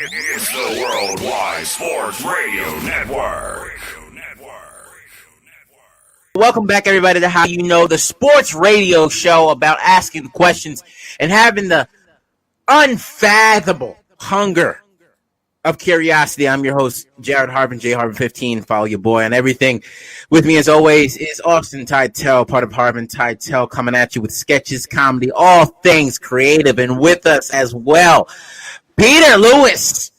It's the Worldwide Sports Radio Network. Welcome back, everybody, to How You Know, the sports radio show about asking questions and having the unfathomable hunger of curiosity. I'm your host, Jared Harbin, J Harbin 15. Follow your boy on everything. With me, as always, is Austin Teitel, part of Harbin Teitel, coming at you with sketches, comedy, all things creative, and with us as well, Peter Lewis,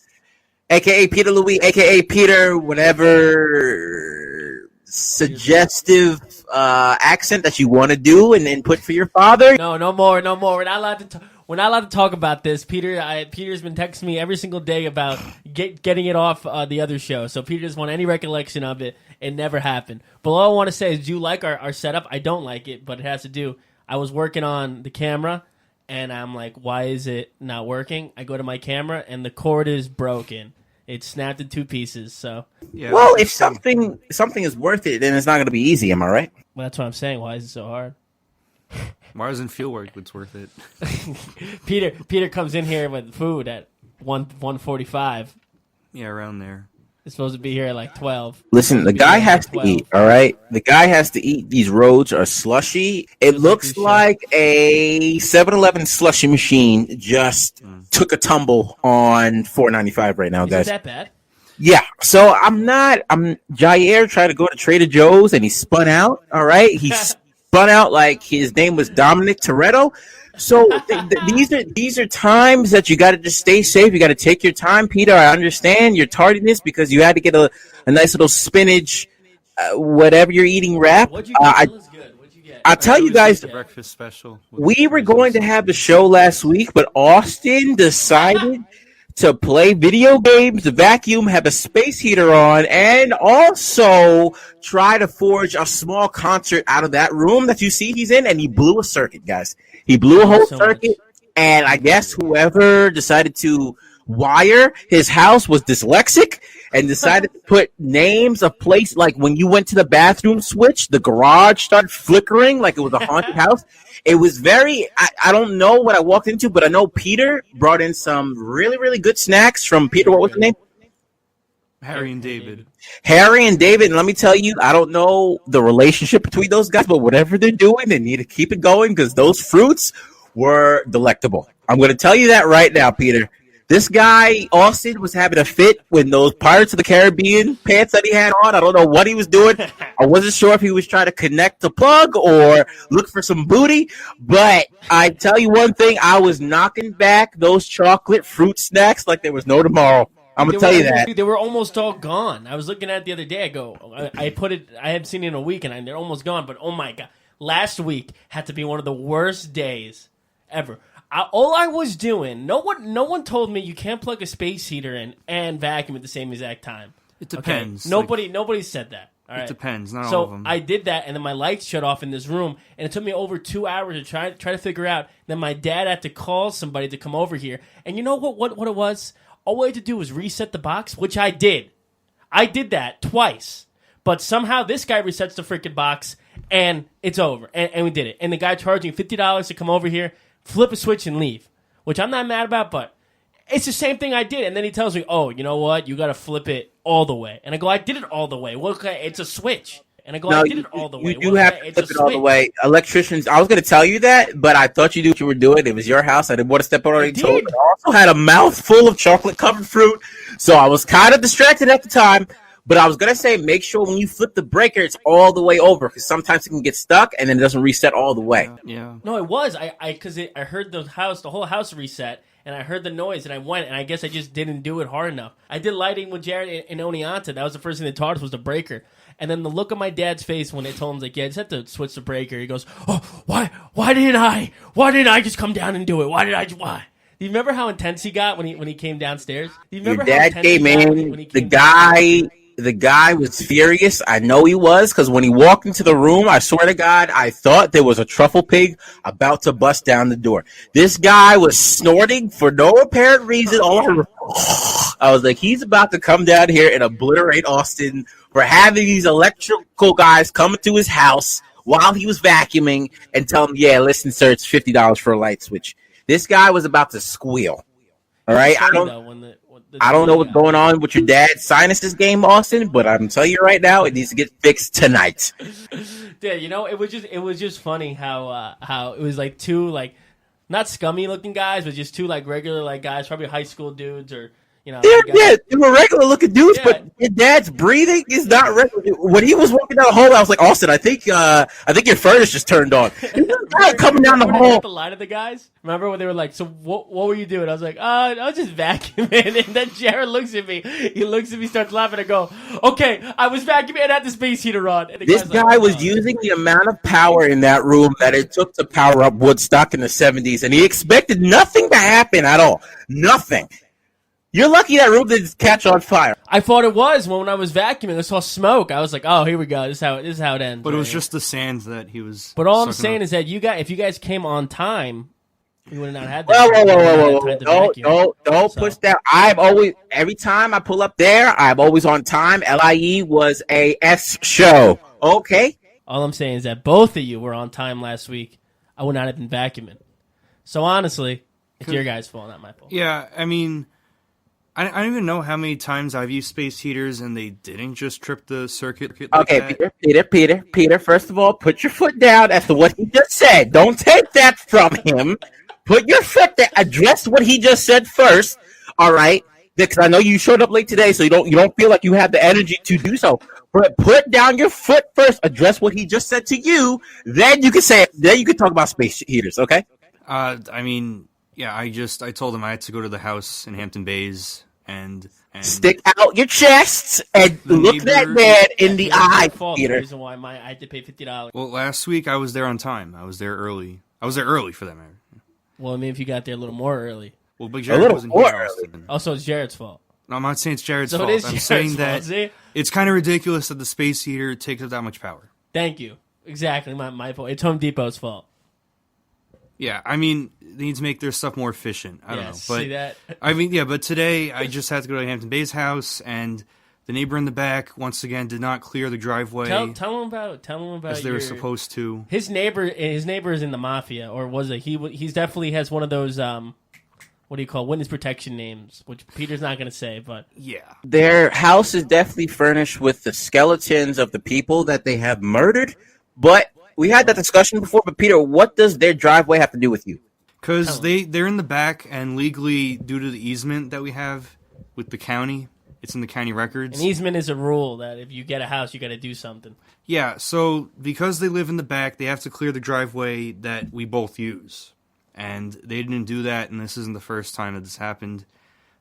a.k.a. Peter Louis, a.k.a. Peter, whatever suggestive accent that you want to do and input for your father. No more. We're not allowed to talk about this. Peter's been texting me every single day about getting it off the other show. So Peter doesn't want any recollection of it. It never happened. But all I want to say is, do you like our setup? I don't like it, but it has to do. I was working on the camera, and I'm like, why is it not working? I go to my camera, and the cord is broken. It snapped in two pieces. So, yeah, well, if something is worth it, then it's not going to be easy. Am I right? Well, that's what I'm saying. Why is it so hard? Why doesn't feel work? It's worth it. Peter comes in here with food at 1:45. Yeah, around there. It's supposed to be here at like 12. Listen, the guy has to eat, all right? The guy has to eat. These roads are slushy. It looks like a 7-Eleven slushy machine just took a tumble on $4.95 right now, guys. Is that bad? Yeah. So Jair tried to go to Trader Joe's and he spun out, all right? He spun out like his name was Dominic Toretto. So these are times that you got to just stay safe. You got to take your time, Peter. I understand your tardiness because you had to get a nice little spinach, whatever you're eating wrap. What'd you get? What'd you get? I'll tell you guys, the breakfast special. We were going to have the show last week, but Austin decided to play video games, vacuum, have a space heater on, and also try to forge a small concert out of that room that you see he's in, and he blew a circuit, guys. He blew a whole circuit, and I guess whoever decided to wire his house was dyslexic and decided to put names of place, like when you went to the bathroom switch, the garage started flickering like it was a haunted house. It was very, I don't know what I walked into, but I know Peter brought in some really, really good snacks from Peter. What was the name? Harry and David. Harry and David. And let me tell you, I don't know the relationship between those guys, but whatever they're doing, they need to keep it going because those fruits were delectable. I'm going to tell you that right now, Peter. This guy, Austin, was having a fit with those Pirates of the Caribbean pants that he had on. I don't know what he was doing. I wasn't sure if he was trying to connect the plug or look for some booty. But I tell you one thing, I was knocking back those chocolate fruit snacks like there was no tomorrow. I'm going to tell you that. They were almost all gone. I was looking at it the other day. I go, I hadn't seen it in a week, and they're almost gone. But, oh, my God. Last week had to be one of the worst days ever. All I was doing, no one told me you can't plug a space heater in and vacuum at the same exact time. It depends. Okay? Nobody said that. All right? It depends. Not so all of them. I did that, and then my lights shut off in this room, and it took me over 2 hours to try to figure out. Then my dad had to call somebody to come over here, and you know what it was? All we had to do was reset the box, which I did. I did that twice, but somehow this guy resets the freaking box, and it's over, and we did it. And the guy charging $50 to come over here, flip a switch and leave, which I'm not mad about, but it's the same thing I did. And then he tells me, oh, you know what? You got to flip it all the way. And I go, I did it all the way. Well, okay, it's a switch. And I go, I did it all the way. You do have to flip it all the way. Electricians, I was going to tell you that, but I thought you knew what you were doing. It was your house. I didn't want to step on any toes. I also had a mouthful of chocolate-covered fruit, so I was kind of distracted at the time. But I was going to say, make sure when you flip the breaker, it's all the way over, because sometimes it can get stuck, and then it doesn't reset all the way. Yeah. No, it was. Because I heard the whole house reset, and I heard the noise, and I went, and I guess I just didn't do it hard enough. I did lighting with Jared and Oneonta. That was the first thing they taught us was the breaker. And then the look on my dad's face when they told him, like, yeah, I just have to switch the breaker. He goes, oh, why didn't I just come down and do it? Why? Do you remember how intense he got when he came downstairs? Do you remember Your dad came in, the guy was furious. I know he was, because when he walked into the room, I swear to God, I thought there was a truffle pig about to bust down the door. This guy was snorting for no apparent reason. I was like, he's about to come down here and obliterate Austin for having these electrical guys come to his house while he was vacuuming and tell him, yeah, listen, sir, it's $50 for a light switch. This guy was about to squeal. All right? I don't know what's going on with your dad's sinuses game, Austin, but I'm telling you right now, it needs to get fixed tonight. Yeah, it was just funny how it was like two like not scummy looking guys, but just two like regular like guys, probably high school dudes or They were regular looking dudes, Yeah. but your dad's breathing is not regular. When he was walking down the hall, I was like, Austin, I think your furnace just turned on. Coming down the hall. The line of the guys. Remember when they were like, "So what were you doing?" I was like, I was just vacuuming." And then Jared looks at me. He looks at me, starts laughing. I go, "Okay, I was vacuuming and had the space heater on." And the This guy's guy like, was using the amount of power in that room that it took to power up Woodstock in the 70s, and he expected nothing to happen at all. Nothing. You're lucky that room didn't catch on fire. I thought it was when I was vacuuming. I saw smoke. I was like, "Oh, here we go. This is how it ends." But it was just the sand that he was. But all I'm sucking saying up. is that if you guys came on time, we would have not had Whoa, that. Don't push that. Every time I pull up there, I'm always on time. LIE was a S show. Okay. All I'm saying is that both of you were on time last week. I would not have been vacuuming. So honestly, it's your guys' fault, not my fault. Yeah, I mean, I don't even know how many times I've used space heaters and they didn't just trip the circuit. Like Okay, that. Peter, first of all, put your foot down as to what he just said. Don't take that from him. Put your foot there. Address what he just said first. All right? Because I know you showed up late today, so you don't feel like you have the energy to do so. But put down your foot first. Address what he just said to you. Then you can talk about space heaters, okay? I mean, yeah, I told him I had to go to the house in Hampton Bays and Stick out your chests and The look that neighbor- man in the eye, The Peter. reason why I had to pay $50. Well, last week I was there on time. I was there early. I was there early for that matter. Well, I mean, if you got there a little more early. Well, but Jared little wasn't more here. early. Austin. Also, it's Jared's fault. No, I'm not saying it's Jared's So fault. it is I'm Jared's saying fault. that See? it's kind of ridiculous that the space heater takes up that much power. Thank you. Exactly, my fault. It's Home Depot's fault. Yeah, I mean, they need to make their stuff more efficient. I don't know. But see that? I mean, yeah, but today I just had to go to Hampton Bays house, and the neighbor in the back once again did not clear the driveway Tell him about as they were supposed to. His neighbor is in the mafia, or was it? He's definitely has one of those what do you call witness protection names, which Peter's not going to say, but Yeah, Their house is definitely furnished with the skeletons of the people that they have murdered. But we had that discussion before. But Peter, what does their driveway have to do with you? because they're in the back, and legally, due to the easement that we have with the county, it's in the county records. an easement is a rule that if you get a house, you got to do something. Yeah, so because they live in the back, they have to clear the driveway that we both use. And they didn't do that, and this isn't the first time that this happened.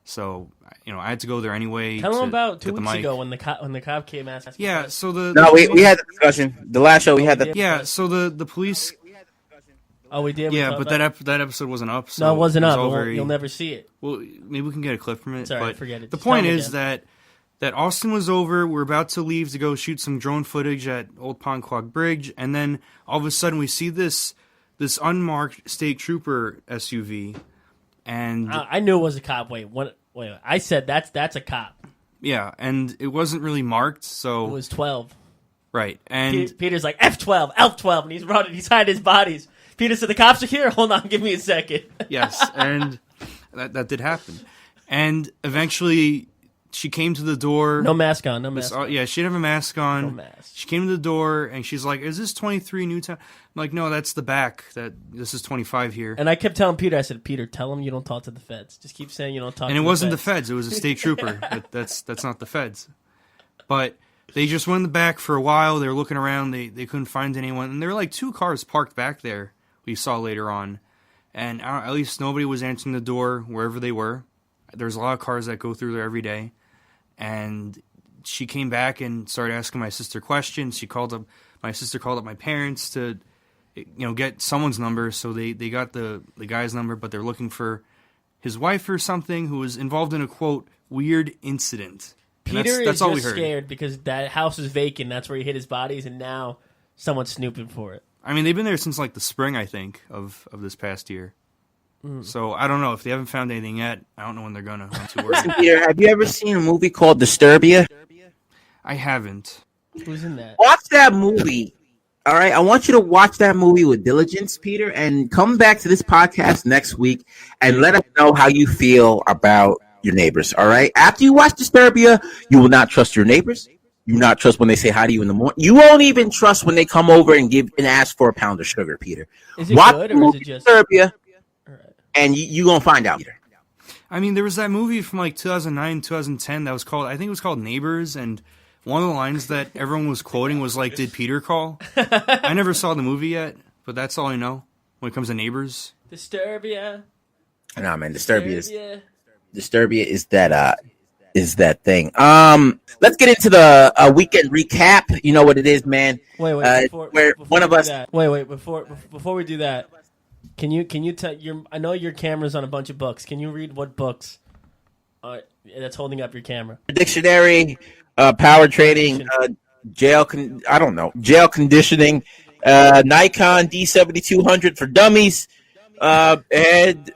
So, I had to go there anyway. Tell him to about get 2 the weeks mic. ago when the cop came asking. Yeah, so the No, we had the discussion. The last show we had the. yeah, so the police. Oh, we did. We Yeah, talked but about that episode wasn't up. So no, it wasn't was up. all You'll never see it. Well, maybe we can get a clip from it. It's all right, but forget it. The Just point tell me is that Austin was over. We're about to leave to go shoot some drone footage at Old Ponquag Bridge, and then all of a sudden we see this unmarked state trooper SUV, and I knew it was a cop. Wait. I said that's a cop. yeah, and it wasn't really marked. So It was 12. right, and Peter's like F12, F12, and he's running. He's hiding his bodies. Peter said, "The cops are here. Hold on, give me a second." yes, and that did happen, and eventually she came to the door. No mask on. No mask. on. Yeah, she didn't have a mask on. No mask. She came to the door and she's like, "Is this 23 Newtown?" I'm like, "No, that's the back. This is 25 here." And I kept telling Peter, I said, "Peter, tell him you don't talk to the feds. Just keep saying you don't talk." And to it wasn't the feds. feds. It was a state trooper. That's not the feds. But they just went in the back for a while. They were looking around. They couldn't find anyone. And there were like 2 cars parked back there. We saw later on, and at least nobody was answering the door wherever they were. There's a lot of cars that go through there every day. And she came back and started asking my sister questions. My sister called up my parents to, get someone's number. So they got the guy's number, but they're looking for his wife or something who was involved in a quote weird incident. And Peter that's is all we just heard. scared because that house is vacant. That's where he hid his bodies, and now someone's snooping for it. I mean, they've been there since like the spring, I think, of this past year. So I don't know if they haven't found anything yet. I don't know when they're gonna. I'm too worried. Peter, have you ever seen a movie called Disturbia? I haven't. Who's in that? Watch that movie. All right, I want you to watch that movie with diligence, Peter, and come back to this podcast next week and let us know how you feel about your neighbors. All right. After you watch Disturbia, you will not trust your neighbors. You will not trust when they say hi to you in the morning. You won't even trust when they come over and ask for a pound of sugar, Peter. Is it Watch good the or is movie it just? Disturbia, and you gonna find out, Peter. I mean, there was that movie from like 2009, 2010 that was called, I think it was called Neighbors, and one of the lines that everyone was quoting was like, "Did Peter call?" I never saw the movie yet, but that's all I know when it comes to Neighbors. Disturbia. Nah, man, Disturbia is that thing. Let's get into the weekend recap. You know what it is, man. Wait. Where one of us. Wait. Before we do that, can you tell your? I know your camera's on a bunch of books. Can you read what books? That's holding up your camera. Dictionary, power trading, jail conditioning, Nikon D7200 for dummies, and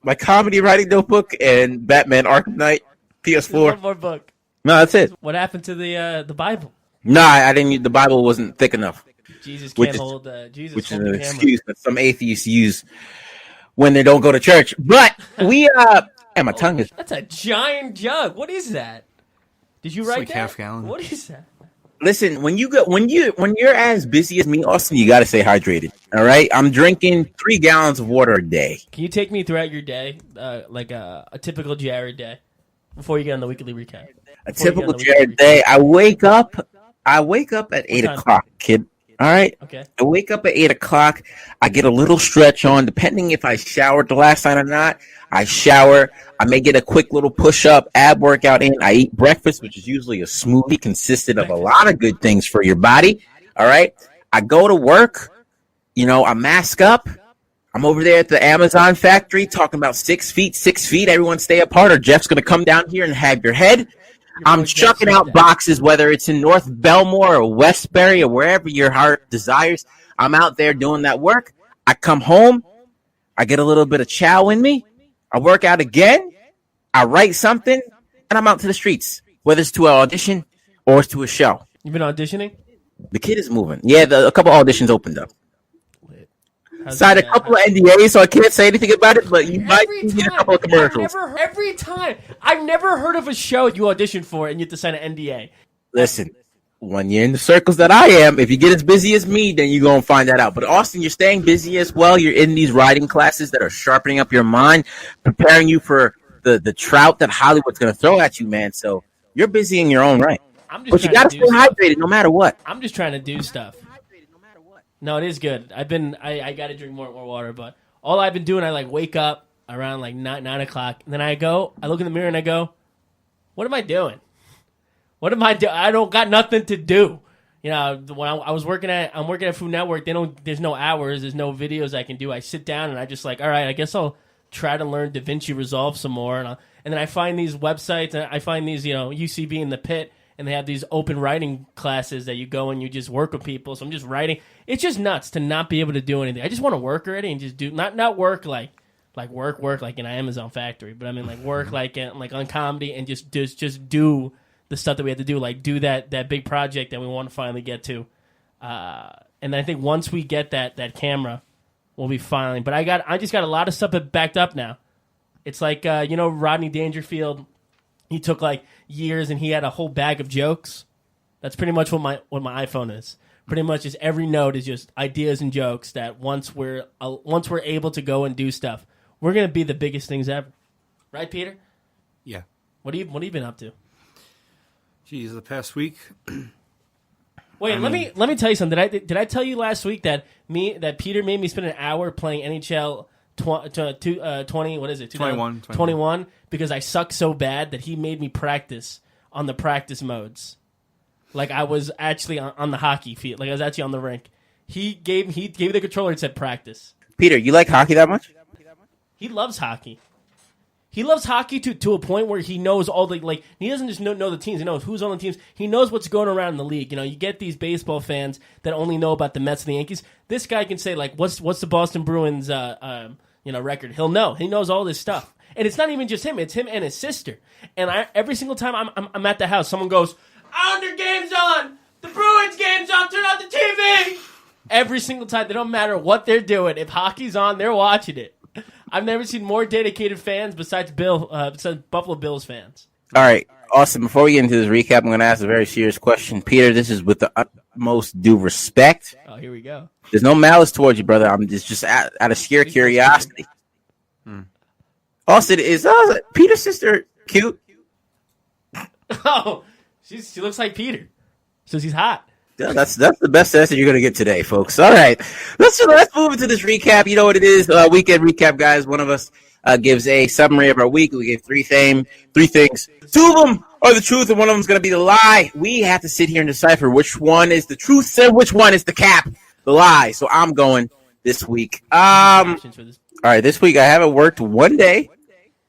my comedy writing notebook, and Batman Arkham Knight PS4. One more book. No, that's it. What happened to the Bible? No, I didn't. The Bible wasn't thick enough. Jesus Which can't is- hold. Jesus, Which is hold an the camera. excuse that some atheists use when they don't go to church. But we and my tongue is. That's a giant jug. What is that? Did you write like that? half gallon. What is that? Listen, when you're as busy as me, Austin, you got to stay hydrated. All right, I'm drinking 3 gallons of water a day. Can you take me throughout your day, like a typical Jared day, before you get on the weekly recap? A Before you get typical on the weekly Jared recap. day. I wake up at 8 time? o'clock, kid. All right. Okay. I wake up at 8 o'clock. I get a little stretch on, depending if I showered the last night or not. I shower. I may get a quick little push-up, ab workout in. I eat breakfast, which is usually a smoothie consisted of a lot of good things for your body. All right. I go to work. I mask up. I'm over there at the Amazon factory talking about 6 feet, 6 feet. Everyone stay apart or Jeff's going to come down here and have your head. I'm boy's chucking Jeff out Snyder. boxes, whether it's in North Belmore or Westbury or wherever your heart desires. I'm out there doing that work. I come home. I get a little bit of chow in me. I work out again. I write something, and I'm out to the streets, whether it's to an audition or it's to a show. You've been auditioning? The kid is moving. Yeah, a couple auditions opened up. How's Signed a that? couple of NDAs, so I can't say anything about it, but you might Every see a time, couple of commercials. every time, I've never heard of a show you auditioned for and you have to sign an NDA. Listen, when you're in the circles that I am, if you get as busy as me, then you're going to find that out. But Austin, you're staying busy as well. You're in these writing classes that are sharpening up your mind, preparing you for the trout that Hollywood's going to throw at you, man. So you're busy in your own right. I'm just But you trying got to to do stay stuff. hydrated no matter what. I'm just trying to do stuff. No, it is good. I got to drink more water, but all I've been doing, I like wake up around like 9 o'clock, and then I look in the mirror and I go, what am I doing? What am I doing? I don't got nothing to do. When I'm working at Food Network, there's no hours, there's no videos I can do. I sit down and I just like, all right, I guess I'll try to learn DaVinci Resolve some more. And then I find these websites, and I find these, UCB in the Pit, and they have these open writing classes that you go and you just work with people. So I'm just writing. It's just nuts to not be able to do anything. I just want to work already and just do, not work like work like in an Amazon factory, but I mean like work like on comedy and just do the stuff that we had to do, like do that big project that we want to finally get to. And I think once we get that camera, we'll be fine. But I just got a lot of stuff backed up now. It's like Rodney Dangerfield, he took like years and he had a whole bag of jokes. That's pretty much what my iPhone is. Pretty much is every note is just ideas and jokes that once we're able to go and do stuff, we're gonna be the biggest things ever. Right, Peter? Yeah. What have you been up to? Geez, the past week. Wait, let me tell you something. Did I tell you last week that Peter made me spend an hour playing NHL 20? What is it? 21 because I suck so bad that he made me practice on the practice modes. Like I was actually on the hockey field. Like I was actually on the rink. He gave me the controller and said practice. Peter, you like hockey that much? He loves hockey. He loves hockey to a point where he knows all the, like, he doesn't just know the teams. He knows who's on the teams. He knows what's going around in the league. You get these baseball fans that only know about the Mets and the Yankees. This guy can say, like, what's the Boston Bruins, record? He'll know. He knows all this stuff. And it's not even just him. It's him and his sister. And every single time I'm at the house, someone goes, Islander game's on! The Bruins game's on! Turn on the TV! Every single time. They don't matter what they're doing. If hockey's on, they're watching it. I've never seen more dedicated fans besides Buffalo Bills fans. All right, Austin, before we get into this recap, I'm going to ask a very serious question. Peter, this is with the utmost due respect. Oh, here we go. There's no malice towards you, brother. I'm just out of sheer curiosity. Austin, is Peter's sister cute? Oh, she looks like Peter. So she's hot. Yeah, that's the best answer you're gonna get today, folks. All right, let's move into this recap. You know what it is? Weekend recap, guys. One of us gives a summary of our week. We give three things. Two of them are the truth, and one of them is gonna be the lie. We have to sit here and decipher which one is the truth and which one is the cap, the lie. So I'm going this week. All right, this week I haven't worked one day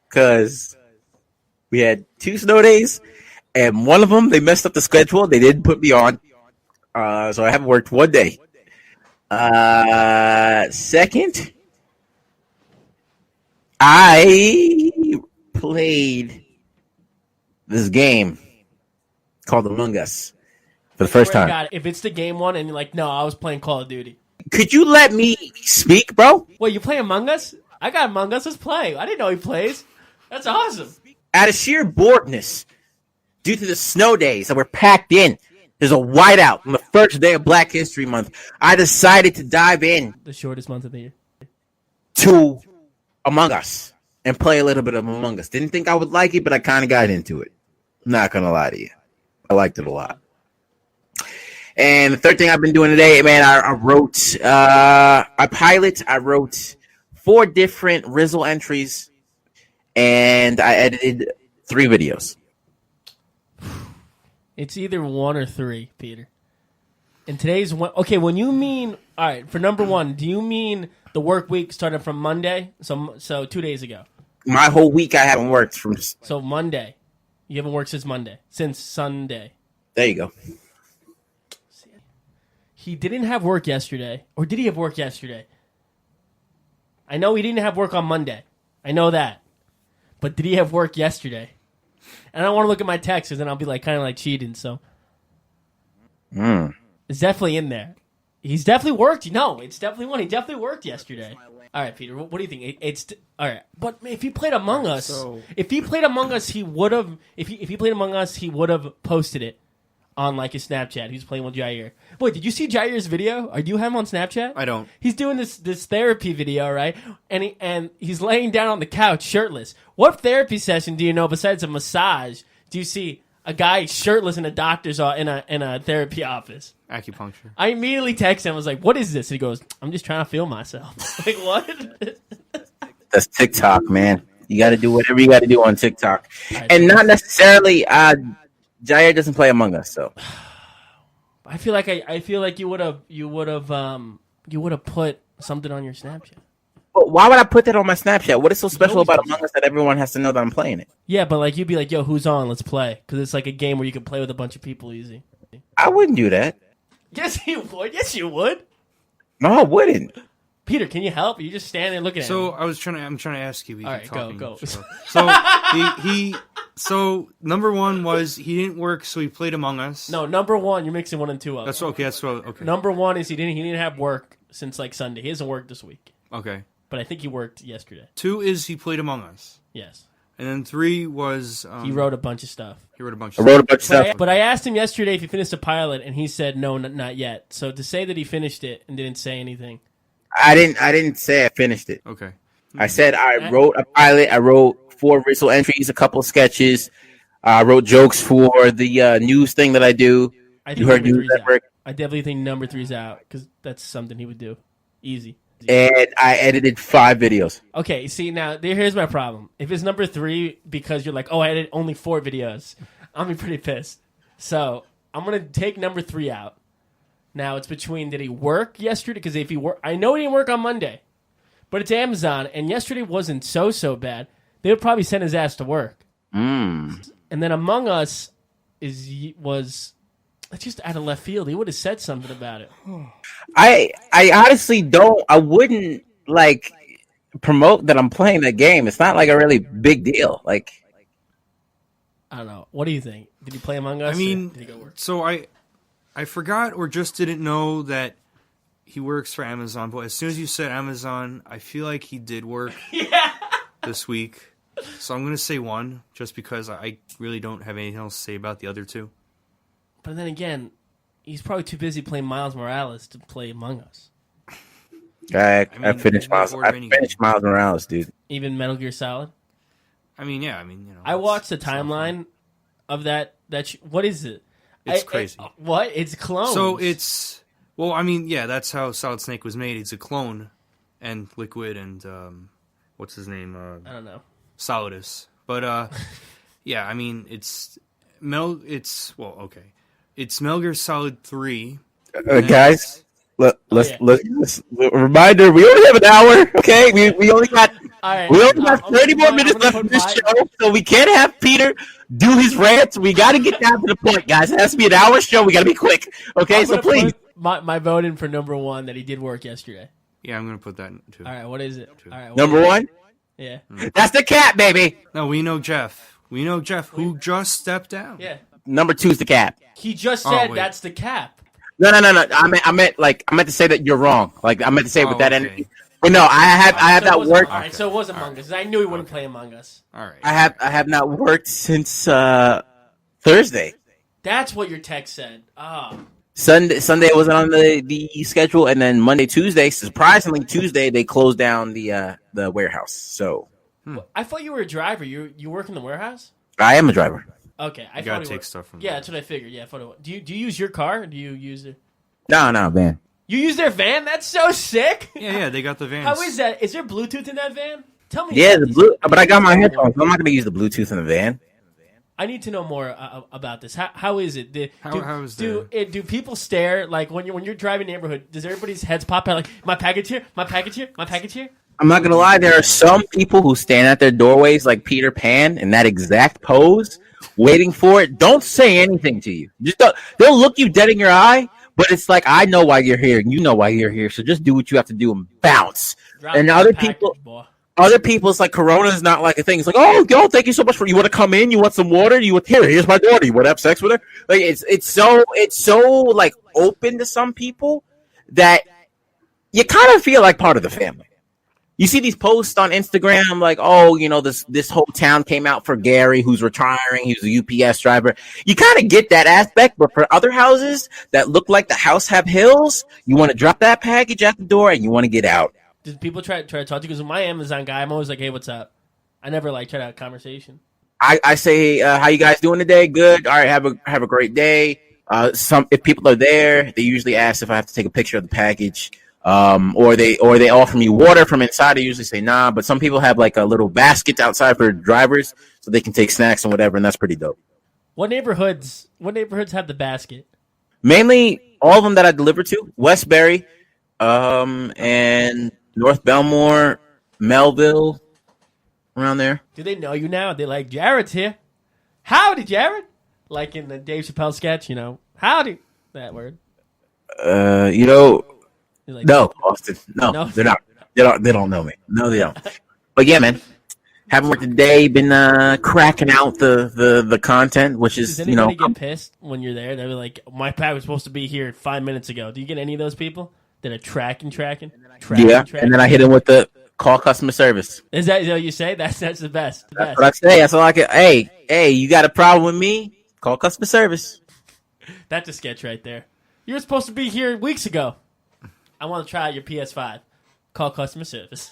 because we had 2 snow days, and one of them they messed up the schedule. They didn't put me on. So I haven't worked one day. Second, I played this game called Among Us for the first time. God, if it's the game one and you're like, no, I was playing Call of Duty. Could you let me speak, bro? Wait, you play Among Us? I got Among Us. Let's play. I didn't know he plays. That's awesome. Out of sheer boredness, due to the snow days that were packed in, there's a whiteout on the first day of Black History Month. I decided to dive in The shortest month of the year. to Among Us and play a little bit of Among Us. Didn't think I would like it, but I kind of got into it. Not going to lie to you. I liked it a lot. And the third thing I've been doing today, man, I wrote 4 different Rizzle entries, and I edited 3 videos. It's either 1 or 3, Peter. And today's one. Okay, when you mean, all right, for number 1, do you mean the work week started from Monday? So 2 days ago. My whole week I haven't worked from. So Monday. You haven't worked since Monday. Since Sunday. There you go. He didn't have work yesterday. Or did he have work yesterday? I know he didn't have work on Monday. I know that. But did he have work yesterday? And I don't want to look at my texts, and then I'll be like kind of like cheating. So it's definitely in there. He's definitely worked. No, it's definitely one. He definitely worked yesterday. All right, Peter. What do you think? It's all right. But if he played Among Us, he would have. If he played Among Us, he would have posted it on like his Snapchat. He was playing with Jair. Wait, did you see Jair's video? Are you have him on Snapchat? I don't. He's doing this therapy video, right? And he's laying down on the couch shirtless. What therapy session do you know besides a massage? Do you see a guy shirtless in a doctor's in a therapy office? Acupuncture. I immediately texted him. I was like, "What is this?" And he goes, "I'm just trying to feel myself." Like, what? That's TikTok, man. You got to do whatever you got to do on TikTok, Right. and not necessarily. Jair doesn't play Among Us, so I feel like you would have put something on your Snapchat. but why would I put that on my Snapchat? What is so special about Among Us that everyone has to know that I'm playing it? Yeah, but like you'd be like, "Yo, who's on? Let's play," because it's like a game where you can play with a bunch of people easy. I wouldn't do that. Yes, you would. Yes, you would. No, I wouldn't. Peter, can you help? You just standing there looking at So him. I'm trying to ask you. We All keep right, talking. go. So number 1 was he didn't work, so he played Among Us. No, number 1, you're mixing 1 and 2 up. That's okay. Okay. Number 1 is he didn't have work since like Sunday. He hasn't worked this week, Okay. but I think he worked yesterday. 2 is he played Among Us, Yes, and then 3 was he wrote a bunch of stuff. He wrote a bunch. I wrote a bunch of stuff. But I asked him yesterday if he finished a pilot, and he said no, not yet. So to say that he finished it and didn't say anything, I didn't say I finished it. Okay. I said I wrote a pilot. I wrote 4 Rizzle entries, a couple of sketches. I wrote jokes for the news thing that I do. I think You heard number News 3's out. Network. I definitely think number 3's out because that's something he would do, easy. And I edited 5 videos. Okay, see now here's my problem. If it's number 3 because you're like, oh, I edited only 4 videos, I'll be pretty pissed. So I'm gonna take number 3 out. Now it's between did he work yesterday? Because if he work, I know he didn't work on Monday, but it's Amazon, and yesterday wasn't so bad. They would probably send his ass to work. And then Among Us was just out of left field. He would have said something about it. I honestly don't. I wouldn't like promote that I'm playing that game. It's not like a really big deal. Like, I don't know. What do you think? Did he play Among Us? I mean, or did he go work? so I forgot or just didn't know that he works for Amazon, but as soon as you said Amazon, I feel like he did work this week. So I'm going to say 1, just because I really don't have anything else to say about the other 2. But then again, he's probably too busy playing Miles Morales to play Among Us. I mean, finished Miles. order I any finished Miles Morales, dude. Even Metal Gear Solid. I mean, yeah, I mean, you know. I watched the it's not fun. timeline of that. What is it? It's crazy. What? It's clones. So it's, well, I mean, yeah, that's how Solid Snake was made. It's a clone, and Liquid and what's his name? I don't know. Solidus. But yeah, I mean, it's Metal Gear Solid 3. Guys, let's yeah. reminder. We only have an hour. Okay, we only got All right. we only got I'm 30 more gonna minutes put left of this my- show, so we can't have Peter do his rants. We got to get down to the point, guys. It has to be an hour show. We got to be quick. Okay, I'm so gonna please. put my vote in for number 1 that he did work yesterday. Yeah, I'm going to put that in, too. All right, what is it? All right, what Number is it? 1, Yeah. that's the cat, baby. No, we know Jeff. We know Jeff, who just stepped down. Yeah. Number 2 is the cat. He just Oh, said wait. that's the cap. No. I meant to say that you're wrong. Like I meant to say it with that okay. energy. But no, I have So it not wasn't- worked. All right, so it was Among Us. I knew he wouldn't play Among Us. All right. I have not worked since Thursday. That's what your text said. Sunday wasn't on the schedule, and then Monday, Tuesday. Surprisingly, Tuesday they closed down the warehouse. So I thought you were a driver. You work in the warehouse? I am a driver. Okay, I You gotta thought you take were. stuff from Yeah, there. that's what I figured. Yeah, I thought it, do you use your car or do you use it? No, man. You use their van? That's so sick. Yeah, they got the vans. How is that? Is there Bluetooth in that van? Tell me. Yeah, about the these- blue. But I got my headphones. I'm not going to use the Bluetooth in the van. I need to know more about this. How is it? Do people stare like when you're driving neighborhood? Does everybody's heads pop out like my package here, my package here, my package here? I'm not going to lie. There are some people who stand at their doorways like Peter Pan in that exact pose, waiting for it. Don't say anything to you. Just they'll look you dead in your eye. But it's like, I know why you're here, and you know why you're here. So just do what you have to do and bounce. Drop And the other package, people, boy. it's like Corona is not like a thing. It's like, oh, yo, thank you so much for. You want to come in? You want some water? Here's my daughter. You want to have sex with her? Like it's so like open to some people that you kind of feel like part of the family. You see these posts on Instagram like, oh, you know, this whole town came out for Gary, who's retiring. He was a UPS driver. You kind of get that aspect, but for other houses that look like the house have hills, you want to drop that package at the door and you want to get out. Did people try to talk to you? Because with my Amazon guy, I'm always like, hey, what's up? I never like try to have a conversation. I say, how you guys doing today? Good. All right, have a great day. If people are there, they usually ask if I have to take a picture of the package. Or they offer me water from inside. I usually say nah, but some people have like a little basket outside for drivers so they can take snacks and whatever, and that's pretty dope. What neighborhoods have the basket? Mainly all of them that I deliver to, Westbury, and North Belmore, Melville, around there. Do they know you now? They like Jared's here. Howdy, Jared. Like in the Dave Chappelle sketch, you know, howdy. That word. You know. You're like, No, Austin. No, they're not. They don't know me. No, they don't. But yeah, man. Haven't worked today. Been cracking out the content, which is Does you know. anybody get pissed when you're there? They're like, my pack was supposed to be here 5 minutes ago. Do you get any of those people that are tracking? Yeah, and then I hit him with the call customer service. Is that what you say? That's the best. The That's best. what I say. That's all I can. Hey, you got a problem with me? Call customer service. That's a sketch right there. You were supposed to be here weeks ago. I want to try out your PS5. Call customer service.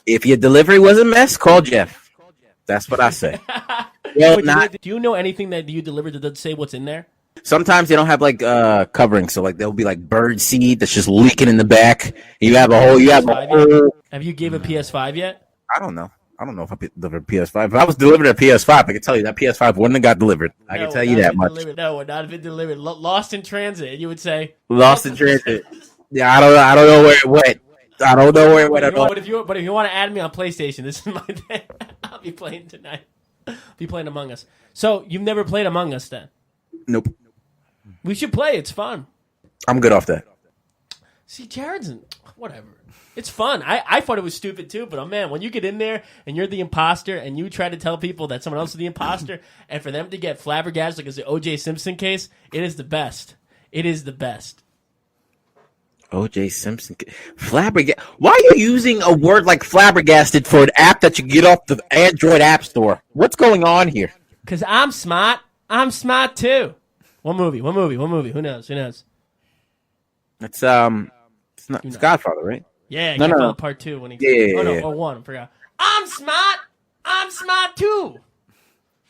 If your delivery was a mess, call Jeff. That's what I say. Well, Wait, do you know anything that you delivered that doesn't say what's in there? sometimes they don't have like covering, so like there'll be like bird seed that's just leaking in the back. You have a whole. Have you gave a PS5 yet? I don't know if I delivered PS5. If I was delivered a PS5, I can tell you that PS5 wouldn't have got delivered. I can tell you that much. No, it would not have been delivered. Lost in transit, you would say. Lost in transit. Yeah, I don't know where it went. I don't know where it went at all. But if you want to add me on PlayStation, this is my day. I'll be playing tonight. Be playing Among Us. So you've never played Among Us then? Nope. We should play. It's fun. I'm good off that. See, Jared's whatever. It's fun. I thought it was stupid too, but oh man, when you get in there and you're the imposter and you try to tell people that someone else is the imposter, and for them to get flabbergasted like it's the O.J. Simpson case, it is the best. It is the best. O.J. Simpson. Flabbergasted. Why are you using a word like flabbergasted for an app that you get off the Android App Store? What's going on here? Because I'm smart. I'm smart too. What movie? Who knows? It's not it's Godfather, right? Yeah, No. Godfather Part 2 when he Yeah. or 1, I forgot. I'm smart too.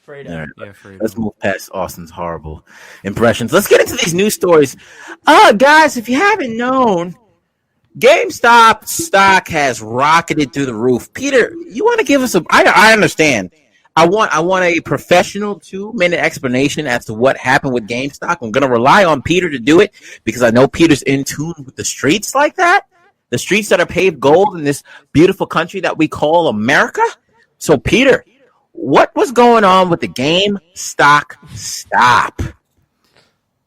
Fredo. All right, Yeah, Fredo. let's move past Austin's horrible impressions. Let's get into these news stories. Guys, if you haven't known, GameStop stock has rocketed through the roof. Peter, you want to give us I understand. I want a professional 2-minute explanation as to what happened with GameStop. I'm going to rely on Peter to do it because I know Peter's in tune with the streets like that. The streets that are paved gold in this beautiful country that we call America. So, Peter, what was going on with the GameStop stop?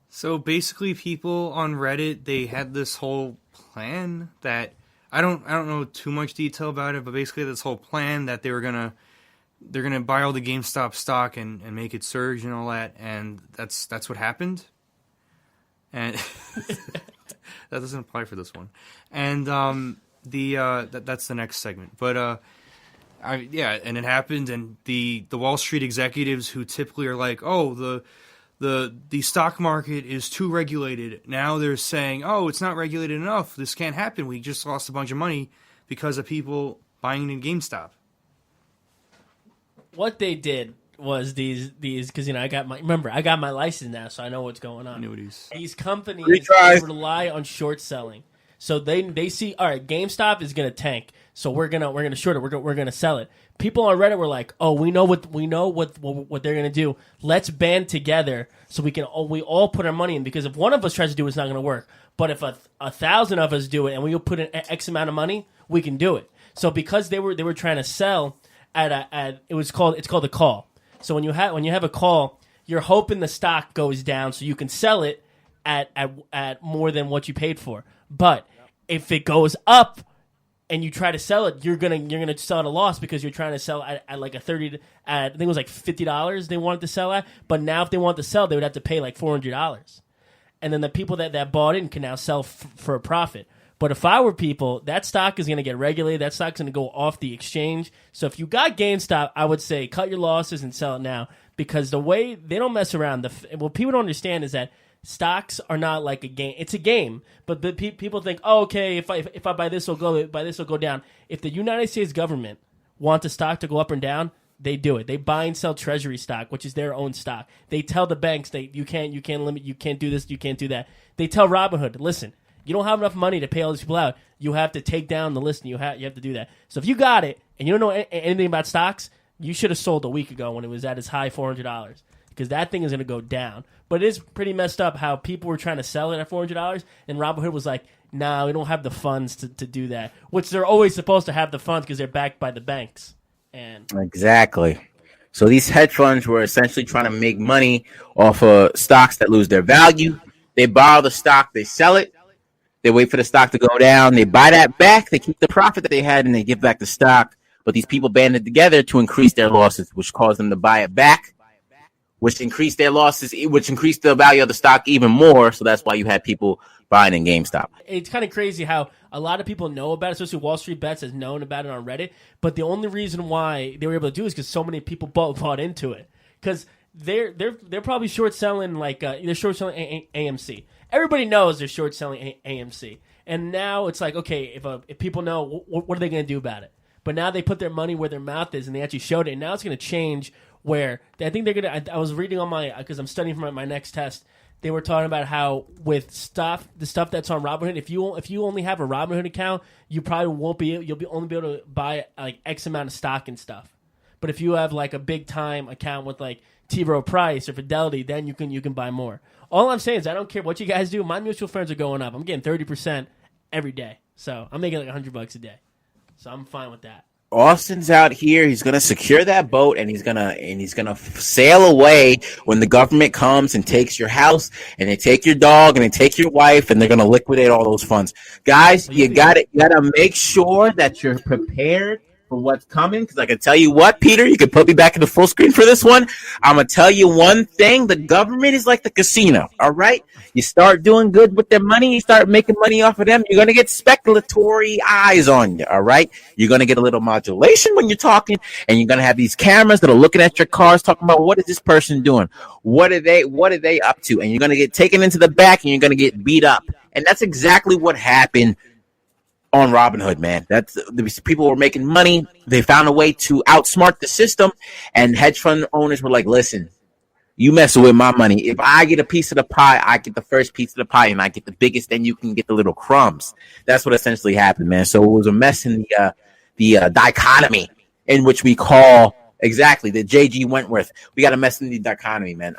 So basically, people on Reddit, they had this whole plan that I don't know too much detail about it, but basically this whole plan that they're gonna buy all the GameStop stock and make it surge and all that, and that's what happened. And that doesn't apply for this one. And that's the next segment, but and it happened, and the Wall Street executives who typically are like, oh, the stock market is too regulated. Now they're saying, oh, it's not regulated enough. This can't happen. We just lost a bunch of money because of people buying in GameStop. What they did was these because I got my license now, so I know what's going on. Annuities. These companies Retries. rely on short selling, so they see, all right, GameStop is gonna tank, so we're gonna short it, we're gonna sell it. People on Reddit were like, oh, we know what they're gonna do. Let's band together so we all put our money in, because if one of us tries to do it, it's not gonna work. But if 1,000 of us do it and we put in X amount of money, we can do it. So because they were trying to sell it's called a call. So when you have a call, you're hoping the stock goes down so you can sell it at more than what you paid for. But if it goes up and you try to sell it, you're gonna sell at a loss because you're trying to sell at like I think it was like $50 they wanted to sell at. But now if they want to sell, they would have to pay like $400, and then the people that bought in can now sell for a profit. But if I were people, that stock is going to get regulated. That stock's going to go off the exchange. So if you got GameStop, I would say cut your losses and sell it now, because the way they don't mess around. What people don't understand is that stocks are not like a game. It's a game, but people think, oh, okay, if I buy this, will go down. If the United States government wants a stock to go up and down, they do it. They buy and sell treasury stock, which is their own stock. They tell the banks you can't limit, you can't do this, you can't do that. They tell Robinhood, listen, you don't have enough money to pay all these people out. You have to take down the list, and you have to do that. So if you got it and you don't know anything about stocks, you should have sold a week ago when it was at its high $400, because that thing is going to go down. But it is pretty messed up how people were trying to sell it at $400, and Robinhood was like, "No, we don't have the funds to do that," which they're always supposed to have the funds because they're backed by the banks. And Exactly. So these hedge funds were essentially trying to make money off of stocks that lose their value. They borrow the stock, they sell it. They wait for the stock to go down. They buy that back. They keep the profit that they had, and they give back the stock. But these people banded together to increase their losses, which caused them to buy it back, which increased their losses, which increased the value of the stock even more. So that's why you had people buying in GameStop. it's kind of crazy how a lot of people know about it, especially Wall Street Bets has known about it on Reddit. But the only reason why they were able to do it is because so many people bought into it. Because they're probably short selling they're short selling AMC. Everybody knows they're short selling AMC, and now it's like, okay, if people know, what are they going to do about it? But now they put their money where their mouth is, and they actually showed it. And now it's going to change. Where I think they're going to. I was reading on because I'm studying for my next test. They were talking about how with the stuff that's on Robinhood, if you only have a Robinhood account, you probably won't be. You'll only be able to buy like X amount of stock and stuff. But if you have like a big time account with like T. Rowe Price or Fidelity, then you can buy more. All I'm saying is I don't care what you guys do. My mutual funds are going up. I'm getting 30% every day, so I'm making like $100 a day. So I'm fine with that. Austin's out here. He's gonna secure that boat, and he's gonna sail away when the government comes and takes your house, and they take your dog, and they take your wife, and they're gonna liquidate all those funds. Guys, you gotta make sure that you're prepared for what's coming, because I can tell you what, Peter, you can put me back in the full screen for this one. I'm going to tell you one thing. The government is like the casino, all right? You start doing good with their money, you start making money off of them, you're going to get speculatory eyes on you, all right? You're going to get a little modulation when you're talking, and you're going to have these cameras that are looking at your cars, talking about what is this person doing? What are they up to? And you're going to get taken into the back, and you're going to get beat up. And that's exactly what happened on Robinhood, man. These people were making money. They found a way to outsmart the system, and hedge fund owners were like, listen, you messing with my money. If I get a piece of the pie, I get the first piece of the pie, and I get the biggest, then you can get the little crumbs. That's what essentially happened, man. So it was a mess in the dichotomy in which we call exactly the J.G. Wentworth. We got a mess in the dichotomy, man.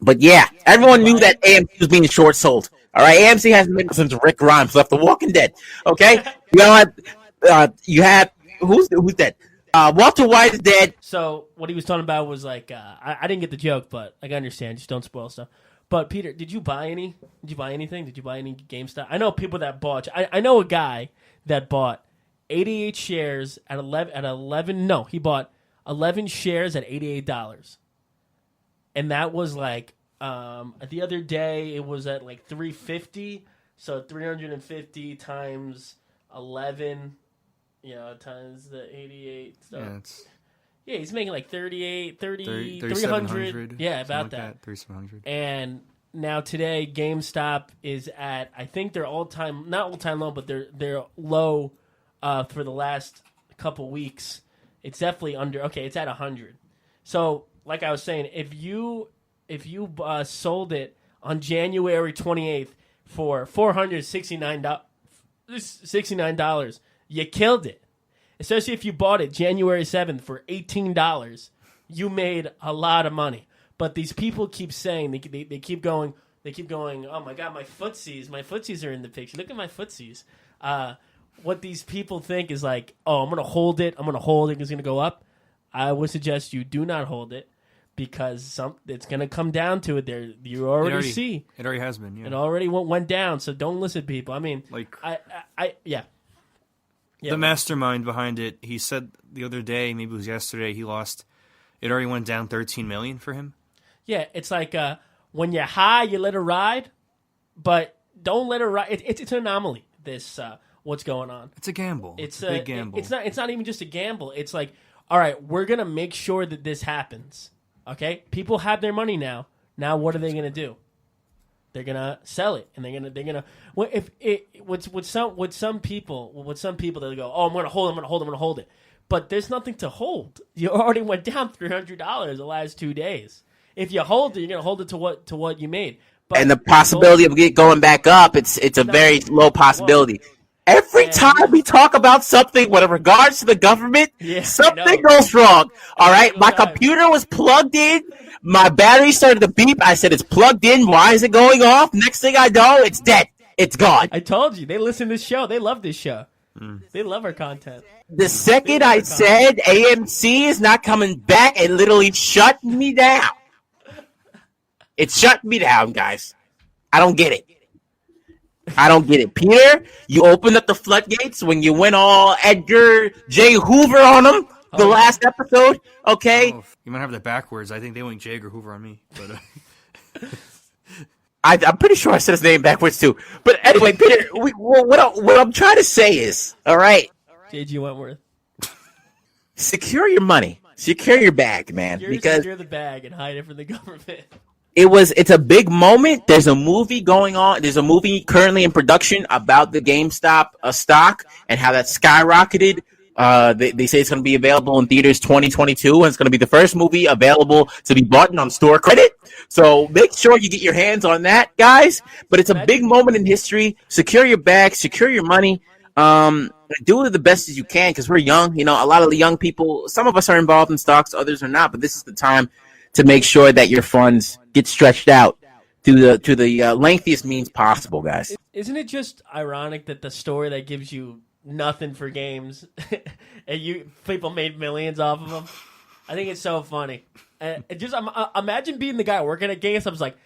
But yeah, everyone knew that AMC was being short sold. All right, AMC hasn't been since Rick Grimes left The Walking Dead. Okay, you have who's dead? Walter White is dead. So what he was talking about was like I didn't get the joke, but like, I understand. Just don't spoil stuff. But Peter, did you buy any? Did you buy anything? Did you buy any GameStop? I know people that bought. I know a guy that bought 88 shares at 11. No, he bought 11 shares at $88, and that was like. The other day it was at like 350, so 350 times 11, times the 88. So yeah, he's making like 300. Yeah, about that. 3,700. And now today GameStop is at, I think they're not all time low, but they're low for the last couple weeks. It's definitely under. Okay, it's at 100. So like I was saying, if you sold it on January 28th for $469, you killed it. Especially if you bought it January 7th for $18, you made a lot of money. But these people keep saying, they keep going, oh my God, my footsies are in the picture. Look at my footsies. What these people think is like, oh, I'm going to hold it, it's going to go up. I would suggest you do not hold it. Because it's going to come down to it. There, you already see. It already has been. Yeah. It already went down. So don't listen to people. I mean, like, yeah. The mastermind behind it. He said the other day, maybe it was yesterday, he lost. It already went down $13 million for him. Yeah, it's like when you're high, you let it ride, but don't let it ride. It's an anomaly. This what's going on. It's a gamble. It's a big gamble. It's not even just a gamble. It's like, all right, we're gonna make sure that this happens. Okay, people have their money now. Now, what are they going to do? They're going to sell it, and they're going to. Well, with some people, they'll go, "Oh, I'm going to hold it." But there's nothing to hold. You already went down $300 the last 2 days. If you hold it, you're going to hold it to what you made. But and the possibility of it going back up, it's a very low possibility. Every time we talk about something with regards to the government, something goes wrong. All right, my computer was plugged in. My battery started to beep. I said, it's plugged in. Why is it going off? Next thing I know, it's dead. It's gone. I told you. They listen to this show. They love this show. They love our content. The second I said AMC is not coming back, it literally shut me down. It shut me down, guys. I don't get it. Peter, you opened up the floodgates when you went all Edgar J. Hoover on them the last episode, okay? Oh, you might have that backwards. I think they went J. Edgar Hoover on me. But I'm pretty sure I said his name backwards, too. But anyway, Peter, what I'm trying to say is, all right? J.G. Wentworth. Secure your money. Secure your bag, man. Secure the bag and hide it from the government. It's a big moment. There's a movie going on. There's a movie currently in production about the GameStop stock and how that skyrocketed. They say it's going to be available in theaters 2022, and it's going to be the first movie available to be bought on store credit. So make sure you get your hands on that, guys. But it's a big moment in history. Secure your bag, secure your money. Do it the best as you can because we're young. You know, a lot of the young people, some of us are involved in stocks, others are not. But this is the time to make sure that your funds get stretched out to the lengthiest means possible, guys. Isn't it just ironic that the store that gives you nothing for games and people made millions off of them? I think it's so funny. Imagine being the guy working at GameStop. It's like,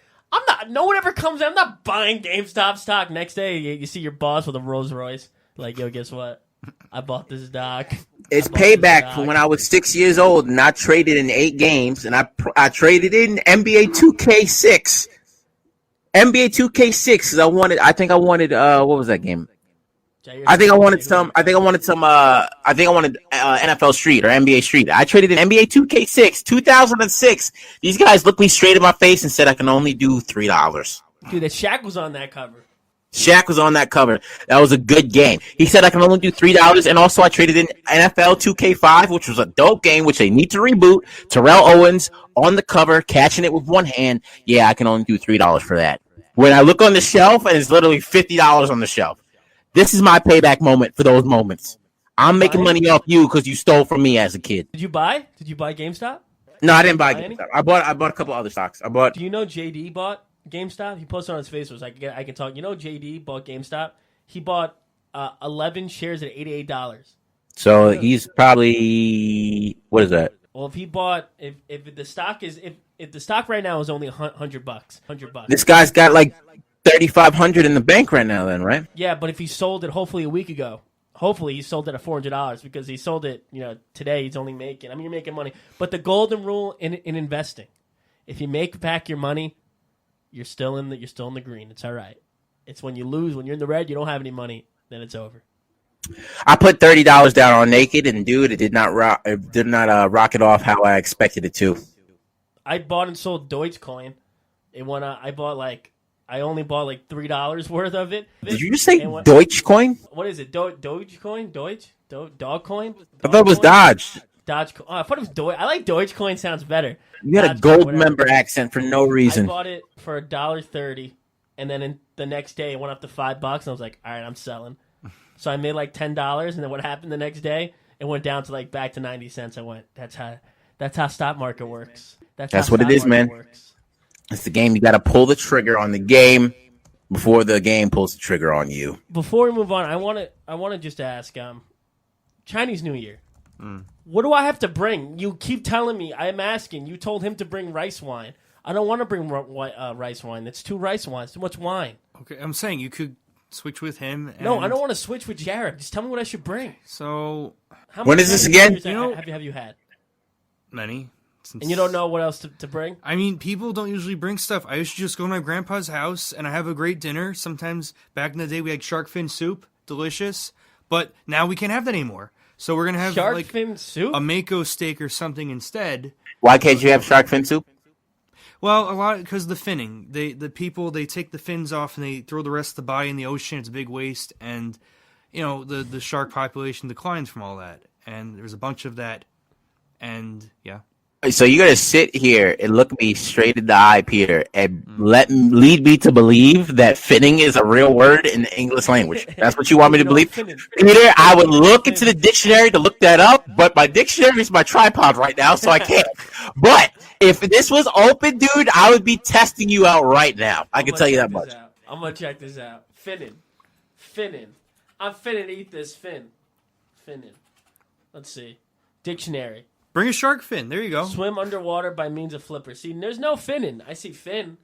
no one ever comes in. I'm not buying GameStop stock. Next day, you see your boss with a Rolls Royce. Like, yo, guess what? I bought this doc. It's I bought this payback doc. for when I was 6 years old and I traded in 8 games and I traded in NBA 2K6. NBA 2K6 because I think I wanted what was that game? I think I wanted NFL Street or NBA Street. I traded in NBA 2K6 2006. These guys looked me straight in my face and said I can only do $3. Dude, that Shaq was on that cover. Shaq was on that cover. That was a good game. He said I can only do $3, and also I traded in NFL 2K5, which was a dope game, which they need to reboot. Terrell Owens on the cover, catching it with one hand. Yeah, I can only do $3 for that. When I look on the shelf, and it's literally $50 on the shelf. This is my payback moment for those moments. I'm making money off you because you stole from me as a kid. Did you buy? Did you buy GameStop? No, I didn't buy any? GameStop. I bought a couple other stocks. Do you know JD bought GameStop? He posted on his Facebook. So I can talk. You know JD bought GameStop. He bought 11 shares at $88. So he's probably what is that? Well, if he bought if the stock is if the stock right now is only $100, This guy's got like 3,500 in the bank right now. Then right? Yeah, but if he sold it hopefully a week ago, hopefully he sold it at $400 because he sold it. Today he's only making. I mean, you're making money. But the golden rule in investing, if you make back your money, you're still in the green. It's all right. It's when you lose, when you're in the red, you don't have any money, then it's over. I put $30 down on Naked, and dude, it did not rock it off how I expected it to. I bought and sold Dogecoin. It went. I only bought like $3 worth of it. Did you just say Dogecoin? What is it? Dogecoin? Dogcoin? I thought it was Dodge. Dogecoin. Oh, I thought it was Doge. I like Dogecoin. Sounds better. You had a gold member accent for no reason. I bought it for $1.30, and then the next day it went up to $5, and I was like, all right, I'm selling. So I made like $10, and then what happened the next day? It went down to like back to 90 cents. I went, that's how stock market works. That's what it is, man. It's the game. You got to pull the trigger on the game before the game pulls the trigger on you. Before we move on, I want to just ask, Chinese New Year. What do I have to bring? You keep telling me. I'm asking. You told him to bring rice wine. I don't want to bring rice wine. That's 2 rice wines. Too much wine. Okay, I'm saying you could switch with him. And... No, I don't want to switch with Jared. Just tell me what I should bring. So, when is this again? Have you had many? And you don't know what else to bring? I mean, people don't usually bring stuff. I used to just go to my grandpa's house and I have a great dinner. Sometimes back in the day we had shark fin soup, delicious. But now we can't have that anymore. So we're gonna have shark fin soup, a mako steak or something instead. Why can't you have shark fin soup? Well, a lot because the finning. The people they take the fins off and they throw the rest of the body in the ocean. It's a big waste, and the shark population declines from all that. And there's a bunch of that, and yeah. So you're gonna sit here and look me straight in the eye, Peter, and lead me to believe that finning is a real word in the English language. That's what you want me to believe, Peter? I would look into the dictionary to look that up, but my dictionary is my tripod right now, so I can't. But if this was open, dude, I would be testing you out right now. I can tell you that much. I'm gonna check this out. Finning. I'm finna eat this fin. Finning. Let's see. Dictionary. Bring a shark fin. There you go. Swim underwater by means of flippers. See, there's no finning. I see fin.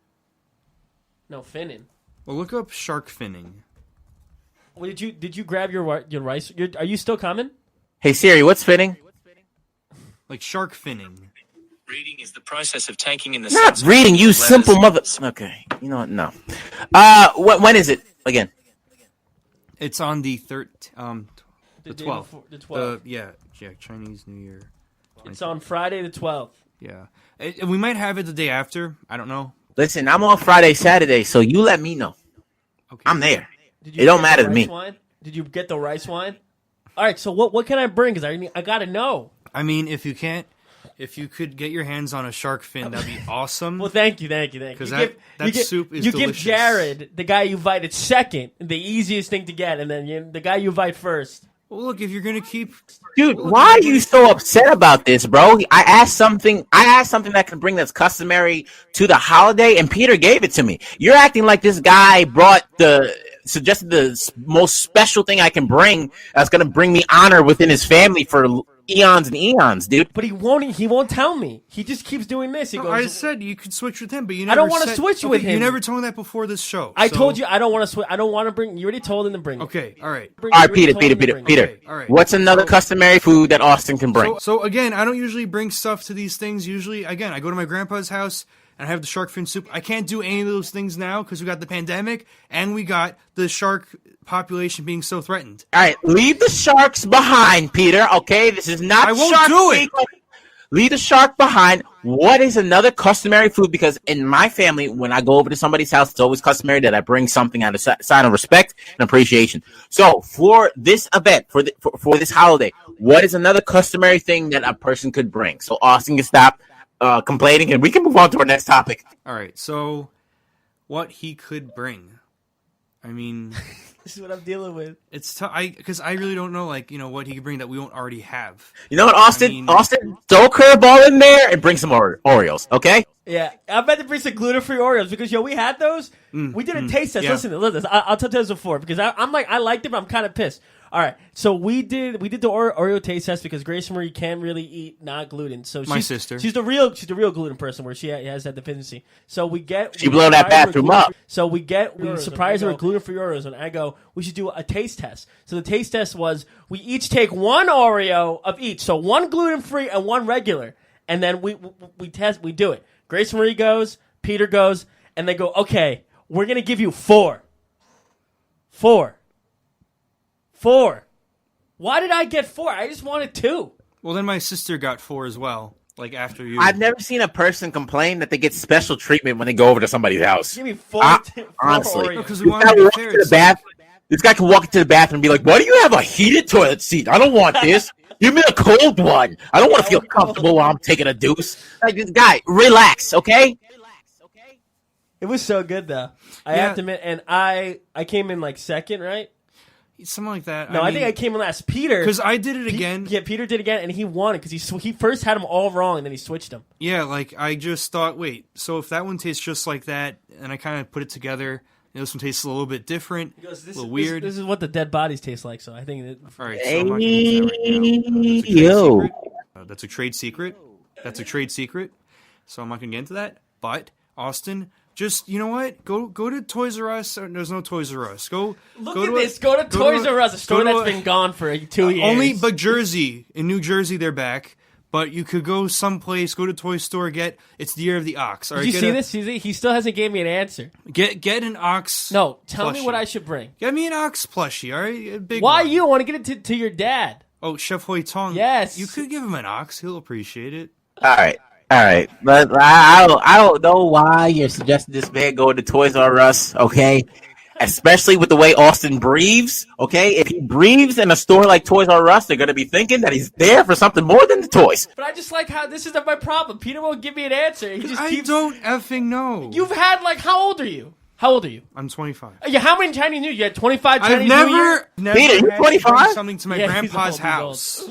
No finning. Well, look up shark finning. Well, did you grab your rice? Are you still coming? Hey Siri, what's finning? Like shark finning. Reading is the process of taking in the Not reading, you simple mother. Okay, you know what? No. When is it again? It's on the 12th. The 12th. Yeah, Chinese New Year. It's on Friday the 12th. Yeah. We might have it the day after. I don't know. Listen, I'm off Friday, Saturday, so you let me know. Okay. I'm there. It don't matter to me. Wine? Did you get the rice wine? All right, so what can I bring? Because I got to know. I mean, if you could get your hands on a shark fin, that'd be awesome. Well, thank you. Because that soup is delicious. You give Jared, the guy you invited second, the easiest thing to get, and then the guy you invite first. Well, look, if you're gonna keep, dude, why are you so upset about this, bro? I asked something that can bring that's customary to the holiday, and Peter gave it to me. You're acting like this guy suggested the most special thing I can bring that's gonna bring me honor within his family for eons and eons, dude. But he won't tell me. He just keeps doing this. He No, goes, I said you could switch with him, but you never I don't wanna said- switch with You him. never told me that before this show. I so- told you I don't want to switch. I don't want to bring. You already told him to bring it. Okay, all right. Bring- All you right, already told him to bring it. Peter. Okay, all right. What's another customary food that Austin can bring? So again, I don't usually bring stuff to these things. Usually, again, I go to my grandpa's house and I have the shark fin soup. I can't do any of those things now because we got the pandemic and we got the shark population being so threatened. All right, leave the sharks behind, Peter. Okay, this is not. I won't Shark do it. Week. Leave the shark behind. What is another customary food? Because in my family, when I go over to somebody's house, it's always customary that I bring something out of sign of respect and appreciation. So for this event, for this holiday, what is another customary thing that a person could bring? So Austin can stop complaining, and we can move on to our next topic. All right, so what he could bring. I mean, This is what I'm dealing with. it's tough because I really don't know, like, what he could bring that we won't already have. You know what, Austin? I mean- Austin, throw a curveball in there and bring some Oreos, okay? Yeah, I'm about to bring some gluten-free Oreos because we had those. We did a taste test. yeah. Listen. I'll tell you this before because I'm like I liked it, but I'm kind of pissed. All right, so we did the Oreo taste test because Grace Marie can't really eat not gluten. So My sister. she's the real gluten person where she has that deficiency. So we blew that bathroom up. So we surprise her with gluten-free Oreos, and I go, we should do a taste test. So the taste test was we each take one Oreo of each, so one gluten-free and one regular, and then we do it. Grace Marie goes, Peter goes, and they go, okay, we're gonna give you four. Why did I get 4? I just wanted 2. Well, then my sister got 4 as well. Like after you. I've never seen a person complain that they get special treatment when they go over to somebody's house. Give me 4. Honestly. Oreos. because This we want guy, to be walk fair. into the bath, this guy can walk into the bathroom and be like, why do you have a heated toilet seat? I don't want this. Give me a cold one. I don't want to feel comfortable while I'm taking a deuce. Like, this guy, relax, okay? It was so good though. I Yeah. have to admit, and I came in like second, right? Something like that. No, I think I came in last. Peter, because I did it again. Yeah, Peter did again, and he won it because he first had them all wrong, and then he switched them. Yeah, like I just thought, wait, so if that one tastes just like that, and I kind of put it together, this one tastes a little bit different, a little weird. This is what the dead bodies taste like. So I think that. All right, so I'm not gonna get into that right now. That's a trade secret. That's a trade secret. So I'm not gonna get into that. But Austin, just you know what? Go to Toys R Us. There's no Toys R Us. Go Look go at to this. Go to Toys R Us, a store that's been gone for 2 years. Only but Jersey. In New Jersey, they're back. But you could go someplace, go to Toy Store, it's the Year of the Ox. All right, Did you see this? He still hasn't gave me an answer. Get an ox. No, tell me plushie. what I should bring. Get me an ox plushie, all right? A big Why one. you want to get it to your dad? Oh, Chef Hoi Tong. Yes. You could give him an ox. He'll appreciate it. All right. But I don't know why you're suggesting this man go to Toys R Us, okay? Especially with the way Austin breathes, okay? If he breathes in a store like Toys R Us, they're going to be thinking that he's there for something more than the toys. But I just like how this is my problem. Peter won't give me an answer. He just I keeps. don't effing know. You've had how old are you? How old are you? I'm 25. Yeah, how many Chinese New Year? You had 25 Chinese I've New Year? never Peter, you had to 25? bring something to my Yeah, he's grandpa's old, he's old. house.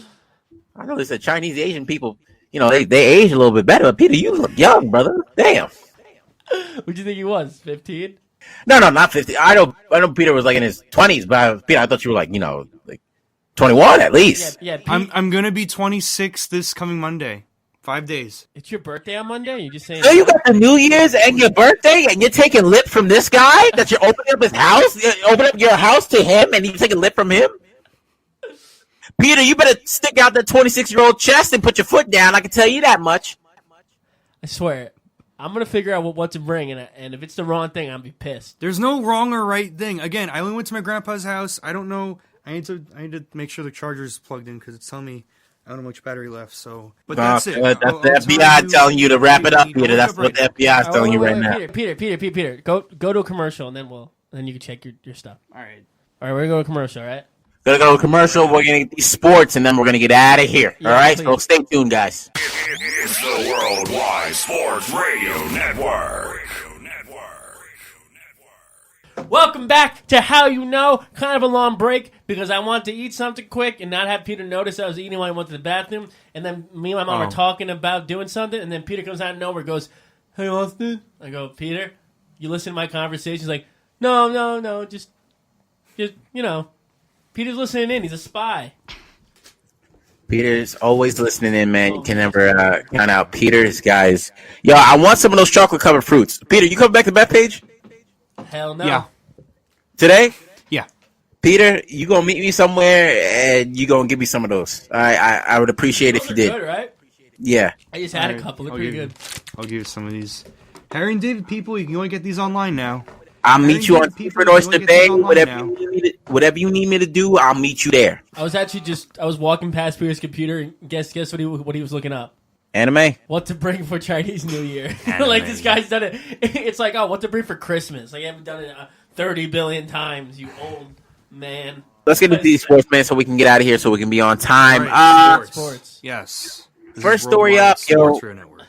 I know they said Chinese Asian people, they age a little bit better. But Peter, you look young, brother. Damn. What do you think he was? 15? No, not 50. I know Peter was in his 20s, but Peter, I thought you were 21 at least. Yeah. Pete, I'm gonna be 26 this coming Monday. 5 days. it's your birthday on Monday? You just saying? So you got the New Year's and your birthday, and you're taking lip from this guy that you're opening up his house? You open up your house to him, and you're taking lip from him? Peter, you better stick out that 26-year-old chest and put your foot down. I can tell you that much. I swear. I'm going to figure out what to bring, and if it's the wrong thing, I'll be pissed. There's no wrong or right thing. Again, I only went to my grandpa's house. I don't know. I need to make sure the charger's plugged in because it's telling me I don't know much battery left. So, but that's it. That's I'll the tell FBI telling you to wrap it up, Peter. That's what the FBI is Oh, telling you wait, right now. Peter, go to a commercial, and then you can check your stuff. All right. All right, we're going to go to commercial, all right? Gonna go to commercial. We're gonna get these sports, and then we're gonna get out of here. Yeah, all right, please. so stay tuned, guys. It's the Worldwide Sports Radio Network. Welcome back to How You Know. Kind of a long break because I wanted to eat something quick and not have Peter notice I was eating while I went to the bathroom. And then me and my mom were talking about doing something, and then Peter comes out of nowhere and goes, "Hey, Austin." I go, "Peter, you listen to my conversation?" He's like, No, just Peter's listening in. He's a spy. Peter's always listening in, man. You can never count out Peter's guys. Yo, I want some of those chocolate covered fruits. Peter, you coming back to the bet page Hell no. Yeah. today? Yeah. Peter, you gonna meet me somewhere and you gonna give me some of those. I would appreciate it if you Those are did. good, right? Yeah. I just had a Alright, couple. They're I'll pretty give good. I'll give you some of these. Harry and David people, you can only get these online now. I'll meet you on People, Secret Oyster you get Bay. these online Whatever now. whatever you need me to do, I'll meet you there. I was walking past Peter's computer and guess what he was looking up. Anime? What to bring for Chinese New Year? Like this guy's done it. It's like, oh, what to bring for Christmas? Like you haven't done it 30 billion times, you old man. Let's get into these sports, man, so we can get out of here so we can be on time. All right, Sports. Yes. This First is story Worldwide up, yo. Sports Radio Network.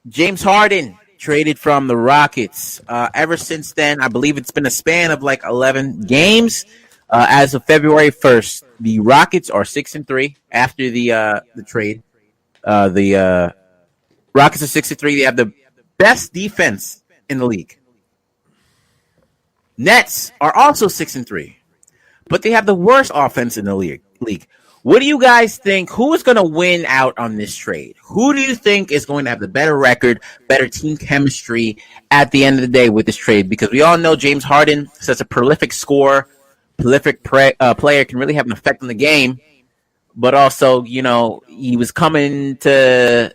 James Harden traded from the Rockets. Ever since then, I believe it's been a span of like 11 games. As of February 1st, the Rockets are 6-3 after the trade. The Rockets are 6-3. They have the best defense in the league. Nets are also 6-3, but they have the worst offense in the league. What do you guys think? Who is going to win out on this trade? Who do you think is going to have the better record, better team chemistry at the end of the day with this trade? Because we all know James Harden, such a prolific scorer, prolific player, can really have an effect on the game. But also, you know, he was coming to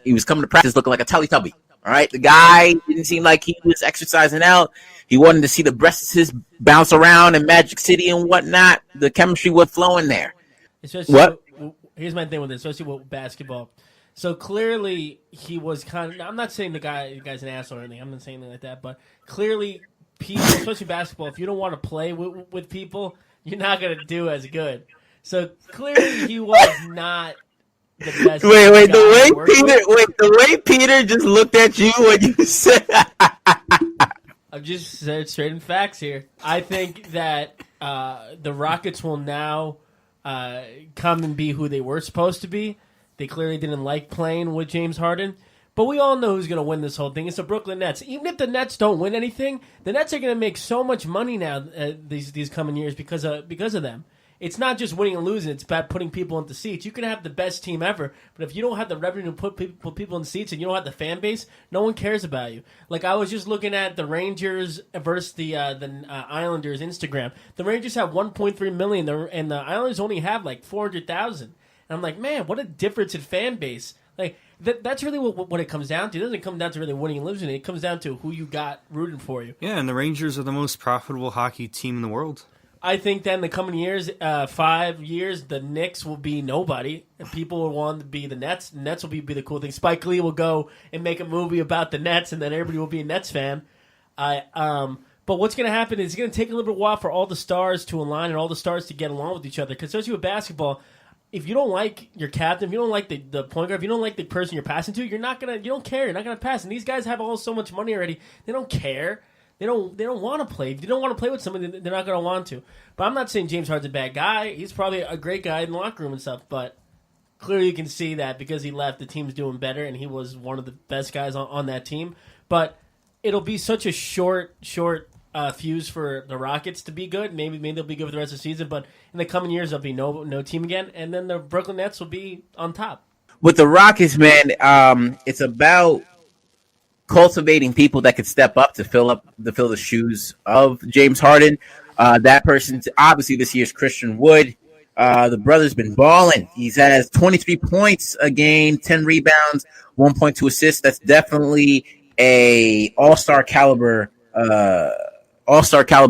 practice looking like a Teletubby. All right, the guy didn't seem like he was exercising out. He wanted to see the breasts bounce around in Magic City and whatnot. The chemistry was flowing there. Especially What? Here's my thing with this, especially with basketball. So clearly he was kind of. I'm not saying the guy's an asshole or anything. I'm not saying anything like that. But clearly, people, especially basketball, if you don't want to play with people, you're not going to do as good. So clearly he was not the best. Wait, guy to work with. the way Peter just looked at you when you said I'm just straight in facts here. I think that the Rockets will now come and be who they were supposed to be. They clearly didn't like playing with James Harden. But we all know who's going to win this whole thing. It's the Brooklyn Nets. Even if the Nets don't win anything, the Nets are going to make so much money now these coming years because of them. It's not just winning and losing. It's about putting people into seats. You can have the best team ever, but if you don't have the revenue to put people in seats and you don't have the fan base, no one cares about you. Like I was just looking at the Rangers versus the Islanders Instagram. The Rangers have 1.3 million, and the Islanders only have like 400,000. And I'm like, man, what a difference in fan base. Like that's really what it comes down to. It doesn't come down to really winning and losing. It comes down to who you got rooting for you. Yeah, and the Rangers are the most profitable hockey team in the world. I think that in the coming years, 5 years, the Knicks will be nobody. And people will want to be the Nets. The Nets will be the cool thing. Spike Lee will go and make a movie about the Nets, and then everybody will be a Nets fan. But what's going to happen is it's going to take a little bit while for all the stars to align and all the stars to get along with each other. Because especially with basketball, if you don't like your captain, if you don't like the point guard, if you don't like the person you're passing to, you don't care. You're not going to pass. And these guys have so much money already. They don't care. They don't want to play. If you don't want to play with somebody, they're not going to want to. But I'm not saying James Harden's a bad guy. He's probably a great guy in the locker room and stuff. But clearly you can see that because he left, the team's doing better, and he was one of the best guys on that team. But it'll be such a short fuse for the Rockets to be good. Maybe they'll be good for the rest of the season. But in the coming years, there'll be no team again. And then the Brooklyn Nets will be on top. with the Rockets, man, it's about cultivating people that could step up to fill the shoes of James Harden. That person, obviously, this year's Christian Wood. The brother's been balling. He has 23 points a game, 10 rebounds, 1.2 assists. That's definitely a all-star caliber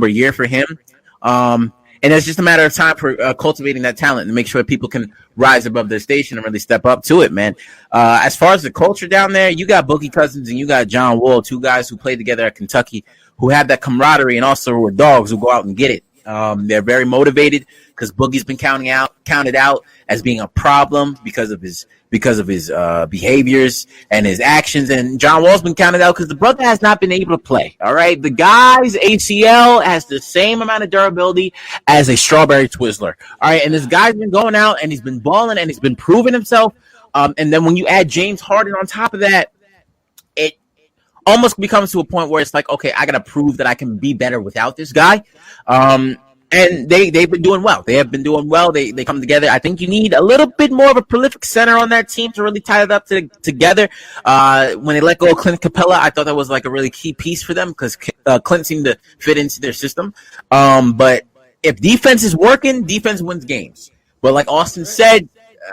year for him. And it's just a matter of time for cultivating that talent and make sure people can rise above their station and really step up to it, man. As far as the culture down there, you got Boogie Cousins and you got John Wall, two guys who played together at Kentucky, who have that camaraderie and also were dogs who go out and get it. They're very motivated because Boogie's been counted out as being a problem because of his behaviors and his actions, and John Wall's been counted out because the brother has not been able to play. All right, the guy's ACL has the same amount of durability as a strawberry Twizzler. All right, and this guy's been going out and he's been balling and he's been proving himself. And then when you add James Harden on top of that, it almost becomes to a point where it's like, okay, I got to prove that I can be better without this guy. And And they've been doing well. They have been doing well. They come together. I think you need a little bit more of a prolific center on that team to really tie it up together. When they let go of Clint Capella, I thought that was like a really key piece for them because Clint seemed to fit into their system. But if defense is working, defense wins games. But like Austin said,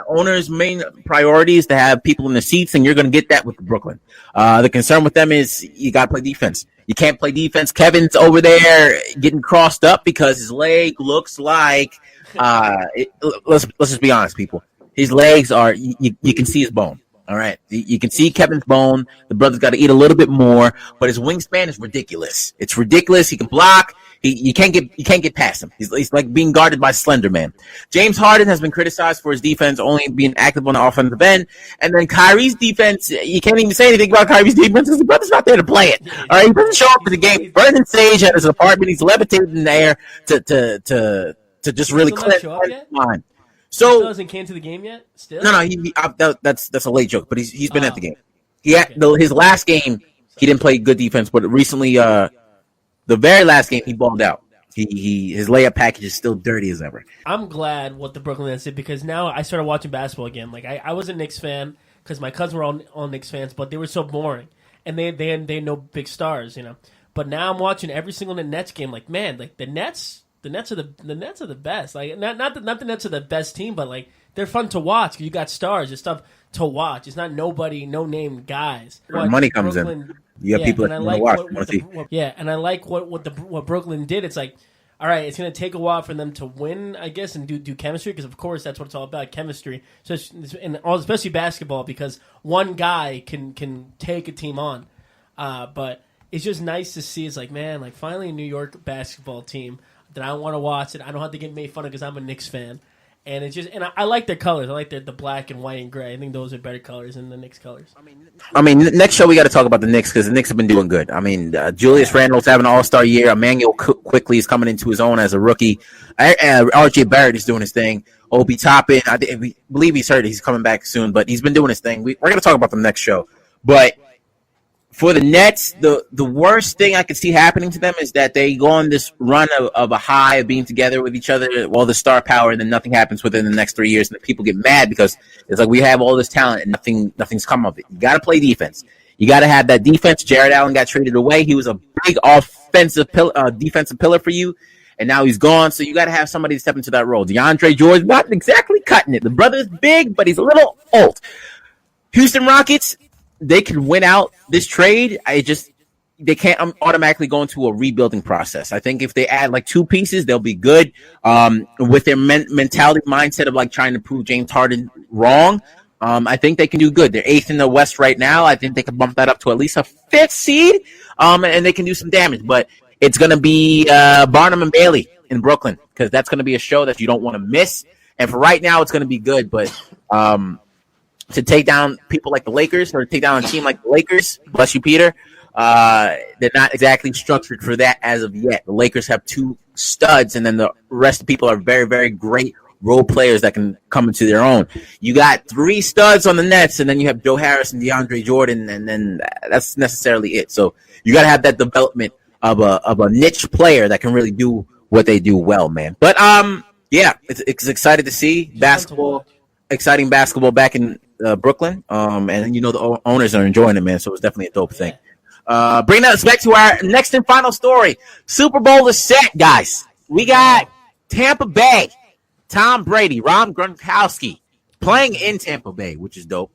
owners' main priority is to have people in the seats, and you're going to get that with Brooklyn. The concern with them is you got to play defense. You can't play defense. Kevin's over there getting crossed up because his leg looks like let's just be honest, people. His legs are you can see his bone. All right, you can see Kevin's bone. The brother's got to eat a little bit more, but his wingspan is ridiculous. It's ridiculous. He can block. You can't get past him. He's like being guarded by Slender Man. James Harden has been criticized for his defense only being active on the offensive end, and then Kyrie's defense. You can't even say anything about Kyrie's defense because the brother's not there to play it. All right, he doesn't show up for the game. Brendan Sage at his apartment. He's levitating in the air to just really cleanse his mind. So he hasn't came to the game yet. Still, no. That's a late joke, but he's been at the game. His last game he didn't play good defense, but recently, the very last game he balled out. His layup package is still dirty as ever. I'm glad what the Brooklyn Nets did because now I started watching basketball again. Like I was a Knicks fan because my cousins were all Knicks fans, but they were so boring and they had no big stars, you know. But now I'm watching every single Nets game. Like man, like the Nets are the best. Like not the Nets are the best team, but like they're fun to watch. You got stars, there's stuff to watch. It's not nobody, no name guys. Where money comes in. You have people that want to watch. And I like what Brooklyn did. It's like, all right, it's going to take a while for them to win, I guess, and do chemistry because of course that's what it's all about, chemistry. So especially basketball because one guy can take a team on. But it's just nice to see. It's like man, like finally a New York basketball team that I want to watch it. I don't have to get made fun of because I'm a Knicks fan. And it's just, and I like their colors. I like the black and white and gray. I think those are better colors than the Knicks colors. I mean, next show we got to talk about the Knicks because the Knicks have been doing good. I mean, Julius Randle's having an all-star year. Emmanuel quickly is coming into his own as a rookie. RJ Barrett is doing his thing. Obi Toppin, we believe he's hurt. He's coming back soon, but he's been doing his thing. We're going to talk about them next show. But for the Nets, the worst thing I could see happening to them is that they go on this run of a high of being together with each other, all the star power, and then nothing happens within the next 3 years, and people get mad because it's like we have all this talent and nothing's come of it. You got to play defense. You got to have that defense. Jared Allen got traded away. He was a big defensive pillar for you, and now he's gone. So you got to have somebody to step into that role. DeAndre Jordan's not exactly cutting it. The brother's big, but he's a little old. Houston Rockets, they can win out this trade. They can't automatically go into a rebuilding process. I think if they add like two pieces, they'll be good. With their mentality mindset of like trying to prove James Harden wrong, I think they can do good. They're 8th in the West right now. I think they can bump that up to at least a 5th seed, and they can do some damage. But it's going to be Barnum and Bailey in Brooklyn because that's going to be a show that you don't want to miss. And for right now, it's going to be good. But to take down people like the Lakers or take down a team like the Lakers, bless you, Peter, they're not exactly structured for that as of yet. The Lakers have two studs, and then the rest of the people are very, very great role players that can come into their own. You got 3 studs on the Nets, and then you have Joe Harris and DeAndre Jordan, and then that's necessarily it. So you got to have that development of a niche player that can really do what they do well, man. But yeah, it's excited to see basketball, exciting basketball back in Brooklyn, and you know the owners are enjoying it, man. So it's definitely a dope thing. Bringing us back to our next and final story. Super Bowl is set, guys. We got Tampa Bay, Tom Brady, Rob Gronkowski playing in Tampa Bay, which is dope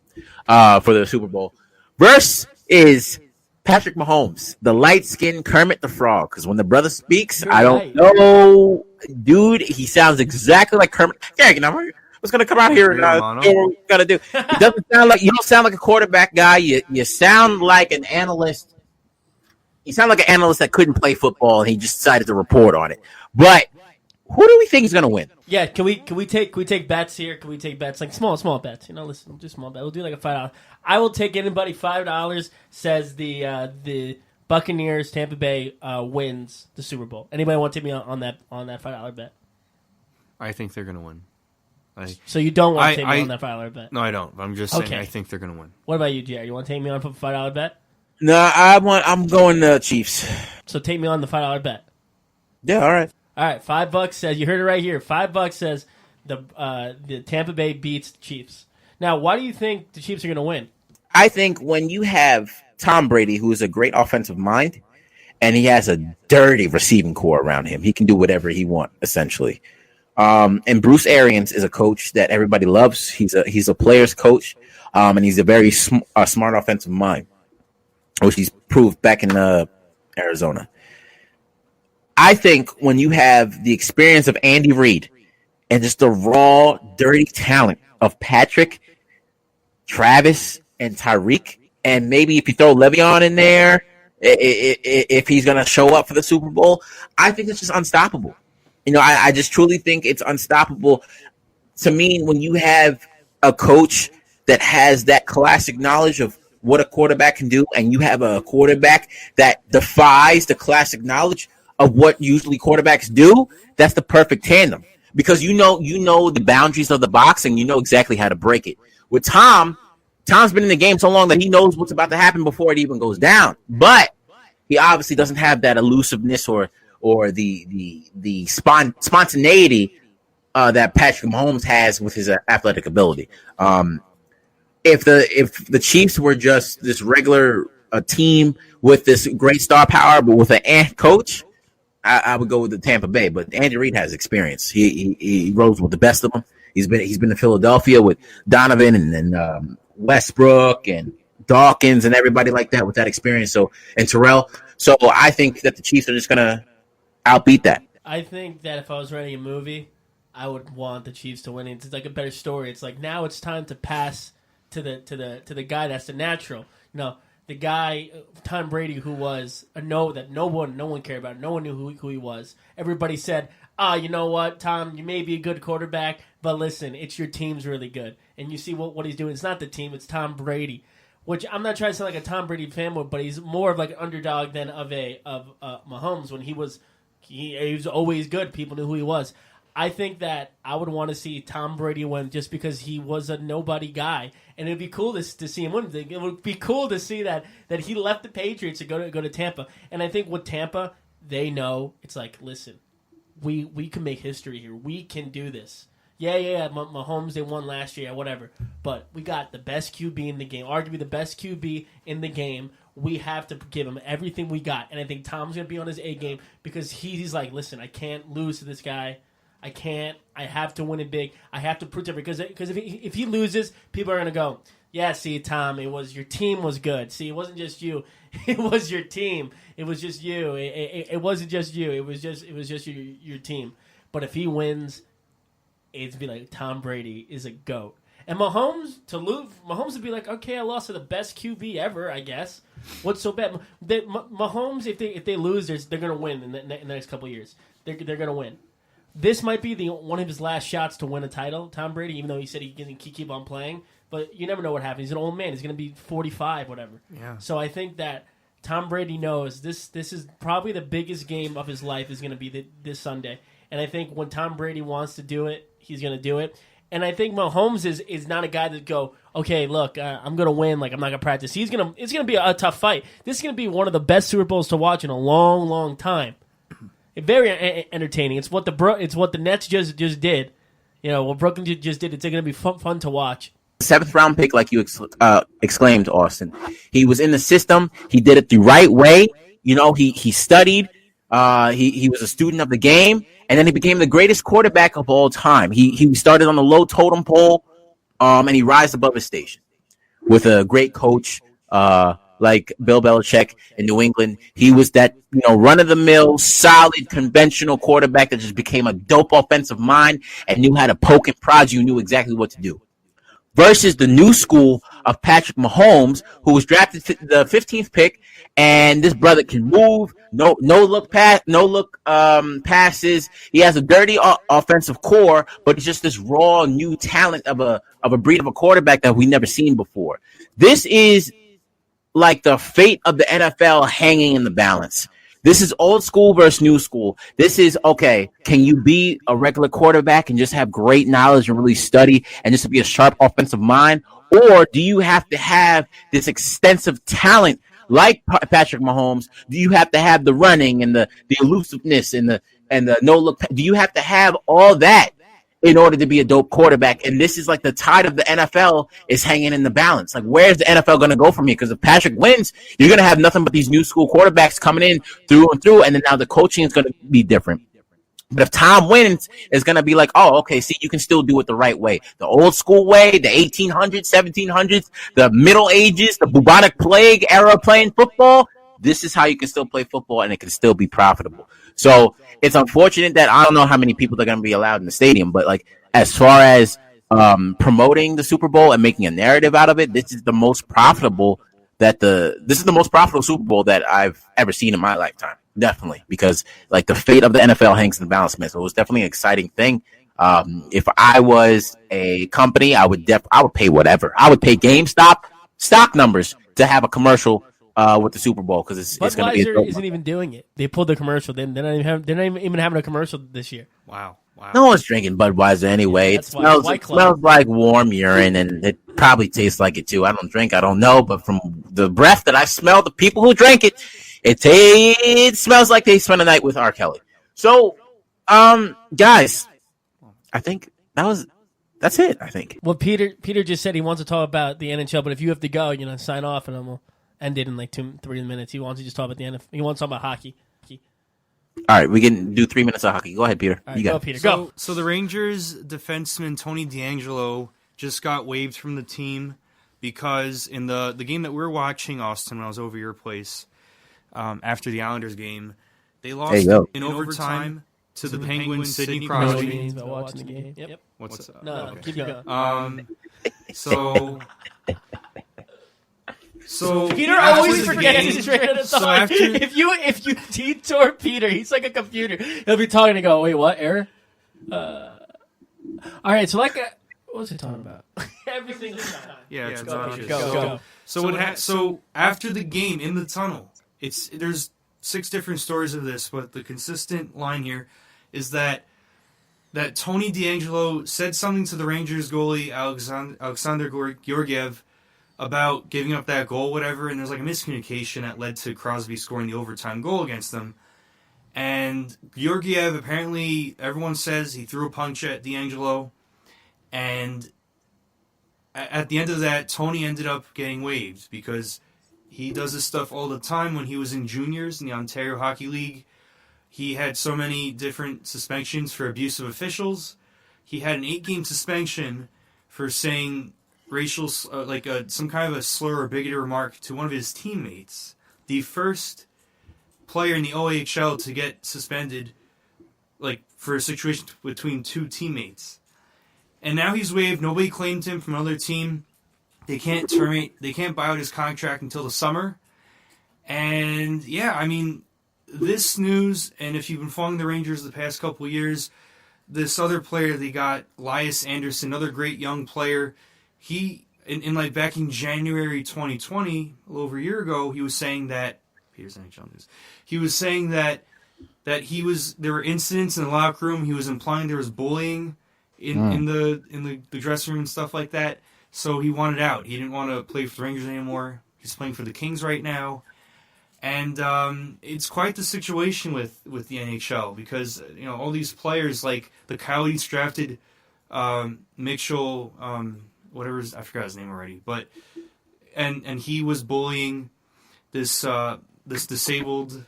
for the Super Bowl. Verse is Patrick Mahomes, the light-skinned Kermit the Frog. Because when the brother speaks, I don't know, dude. He sounds exactly like Kermit. Yeah, you know. What's gonna come out here and do what we gotta do? It doesn't sound like you don't sound like a quarterback guy. You sound like an analyst. You sound like an analyst that couldn't play football and he just decided to report on it. But who do we think is gonna win? Yeah, can we take bets here? Can we take bets like small bets? You know, listen, just small bet. We'll do like a $5. I will take anybody $5 says the Buccaneers Tampa Bay wins the Super Bowl. Anybody want to take me on that $5 bet? I think they're gonna win. So you don't want to take me on that $5 bet? No, I don't. I'm just saying I think they're going to win. What about you, Jerry? You want to take me on for a $5 bet? No, I'm going Chiefs. So take me on the $5 bet. Yeah, all right. All right, $5 says, you heard it right here. $5 says the Tampa Bay beats the Chiefs. Now, why do you think the Chiefs are going to win? I think when you have Tom Brady, who is a great offensive mind, and he has a dirty receiving core around him, he can do whatever he wants, essentially. And Bruce Arians is a coach that everybody loves. He's a player's coach, and he's a very smart offensive mind, which he's proved back in Arizona. I think when you have the experience of Andy Reid and just the raw, dirty talent of Patrick, Travis, and Tyreek, and maybe if you throw Le'Veon in there, if he's going to show up for the Super Bowl, I think it's just unstoppable. I just truly think it's unstoppable. To me, when you have a coach that has that classic knowledge of what a quarterback can do, and you have a quarterback that defies the classic knowledge of what usually quarterbacks do, that's the perfect tandem. Because you know the boundaries of the box, and you know exactly how to break it. With Tom's been in the game so long that he knows what's about to happen before it even goes down. But he obviously doesn't have that elusiveness or the spontaneity that Patrick Mahomes has with his athletic ability. If the Chiefs were just this regular team with this great star power, but with an coach, I would go with the Tampa Bay. But Andy Reid has experience. He rose with the best of them. He's been to Philadelphia with Donovan and Westbrook and Dawkins and everybody like that with that experience. And Terrell. So I think that the Chiefs are just gonna outbeat that. I think that if I was writing a movie, I would want the Chiefs to win. It's like a better story. It's like now it's time to pass to the guy that's the natural. The guy Tom Brady, who was no one cared about. No one knew who he was. Everybody said, you know what, Tom, you may be a good quarterback, but listen, it's your team's really good. And you see what he's doing. It's not the team, it's Tom Brady. Which I'm not trying to sound like a Tom Brady fanboy, but he's more of like an underdog than of Mahomes. When he was always good. People knew who he was. I think that I would want to see Tom Brady win just because he was a nobody guy, and it'd be cool to see him win. It would be cool to see that he left the Patriots to go to Tampa. And I think with Tampa, they know it's like, listen, we can make history here. We can do this. Yeah. Mahomes, they won last year, whatever. But we got the best QB in the game, arguably the best QB in the game. We have to give him everything we got. And I think Tom's going to be on his A game because he's like, listen, I can't lose to this guy. I can't. I have to win it big. I have to prove to him because if he loses, people are going to go, yeah, see, Tom, your team was good. See, it wasn't just you. It was your team. It was just you. It wasn't just you. It was just your team. But if he wins, it'd be like Tom Brady is a GOAT. And Mahomes would be like, okay, I lost to the best QB ever, I guess. What's so bad? Mahomes, if they lose, they're going to win in the next couple of years. They're going to win. This might be one of his last shots to win a title, Tom Brady, even though he said he can keep on playing. But you never know what happens. He's an old man. He's going to be 45, whatever. Yeah. So I think that Tom Brady knows this is probably the biggest game of his life is going to be this Sunday. And I think when Tom Brady wants to do it, he's going to do it. And I think Mahomes is not a guy that go, okay, look, I'm going to win. Like, I'm not going to practice. It's going to be a tough fight. This is going to be one of the best Super Bowls to watch in a long, long time. Very entertaining. It's what the Nets just did. What Brooklyn just did. It's going to be fun to watch. 7th round pick, like you exclaimed, Austin. He was in the system. He did it the right way. He studied. He was a student of the game, and then he became the greatest quarterback of all time. He started on the low totem pole, and he rised above his station with a great coach like Bill Belichick in New England. He was that run-of-the-mill, solid, conventional quarterback that just became a dope offensive mind and knew how to poke and prod you, knew exactly what to do. Versus the new school of Patrick Mahomes, who was drafted the 15th pick, and this brother can move, no look passes. He has a dirty offensive core, but he's just this raw new talent of a breed of a quarterback that we've never seen before. This is like the fate of the NFL hanging in the balance. This is old school versus new school. This is, okay, can you be a regular quarterback and just have great knowledge and really study and just be a sharp offensive mind? Or do you have to have this extensive talent like Patrick Mahomes? Do you have to have the running and the elusiveness and the no look. Do you have to have all that in order to be a dope quarterback? And this is like the tide of the NFL is hanging in the balance. Like, where's the NFL going to go from here? Because if Patrick wins, you're going to have nothing but these new school quarterbacks coming in through and through, and then now the coaching is going to be different. But if Tom wins, it's going to be like, oh, okay, see, you can still do it the right way. The old school way, the 1800s, 1700s, the Middle Ages, the bubonic plague era playing football. This is how you can still play football, and it can still be profitable. So it's unfortunate that I don't know how many people are going to be allowed in the stadium, but like as far as promoting the Super Bowl and making a narrative out of it, this is the most profitable Super Bowl that I've ever seen in my lifetime. Definitely, because like the fate of the NFL hangs in the balance, man. So it was definitely an exciting thing. If I was a company, I would pay whatever. I would pay GameStop stock numbers to have a commercial with the Super Bowl, because it's going to be. Budweiser isn't even doing it. They pulled the commercial. They're not even having a commercial this year. Wow. No one's drinking Budweiser anyway. Yeah, it smells like warm urine, and it probably tastes like it too. I don't drink. I don't know, but from the breath that I smell, the people who drank it, it smells like they spent a night with R. Kelly. So, guys, I think that's it. I think. Well, Peter just said he wants to talk about the NHL, but if you have to go, sign off, and then we'll end it in like 2-3 minutes. He wants to just talk about the NFL. He wants to talk about hockey. All right, we can do 3 minutes of hockey. Go ahead, Peter. All right, you got go, it. Peter. Go. So the Rangers defenseman Tony DeAngelo just got waived from the team because in the game that we were watching, Austin, when I was over your place, after the Islanders game, they lost in overtime to the Penguins' Sidney Crosby. About watching the game. Yep. What's up? No, Okay. keep going. So Peter after always the forgets game- his train of so thought. after- If you detour Peter, he's like a computer. He'll be talking and go, wait, what? Error? All right, so what was he talking about? Every single time. Yeah, it's Go, obnoxious. go. So after the game in the tunnel, there's 6 different stories of this, but the consistent line here is that Tony DeAngelo said something to the Rangers goalie Alexander Georgiev about giving up that goal, whatever, and there's like a miscommunication that led to Crosby scoring the overtime goal against them. And Georgiev, apparently, everyone says he threw a punch at DeAngelo, and at the end of that, Tony ended up getting waived because he does this stuff all the time. When he was in juniors in the Ontario Hockey League, he had so many different suspensions for abusive officials. He had an 8-game suspension for saying racial, some kind of a slur or bigoted remark to one of his teammates. The first player in the OHL to get suspended, for a situation between 2 teammates. And now he's waived. Nobody claimed him from another team. They can't buy out his contract until the summer. And yeah, I mean, this news, and if you've been following the Rangers the past couple of years, this other player they got, Elias Anderson, another great young player. He, back in January 2020, a little over a year ago, he was saying that Peter's NHL News. He was saying that there were incidents in the locker room. He was implying there was bullying in the dressing room and stuff like that. So he wanted out. He didn't want to play for the Rangers anymore. He's playing for the Kings right now. And it's quite the situation with the NHL because all these players, like the Coyotes drafted Mitchell, I forgot his name already, but and he was bullying this disabled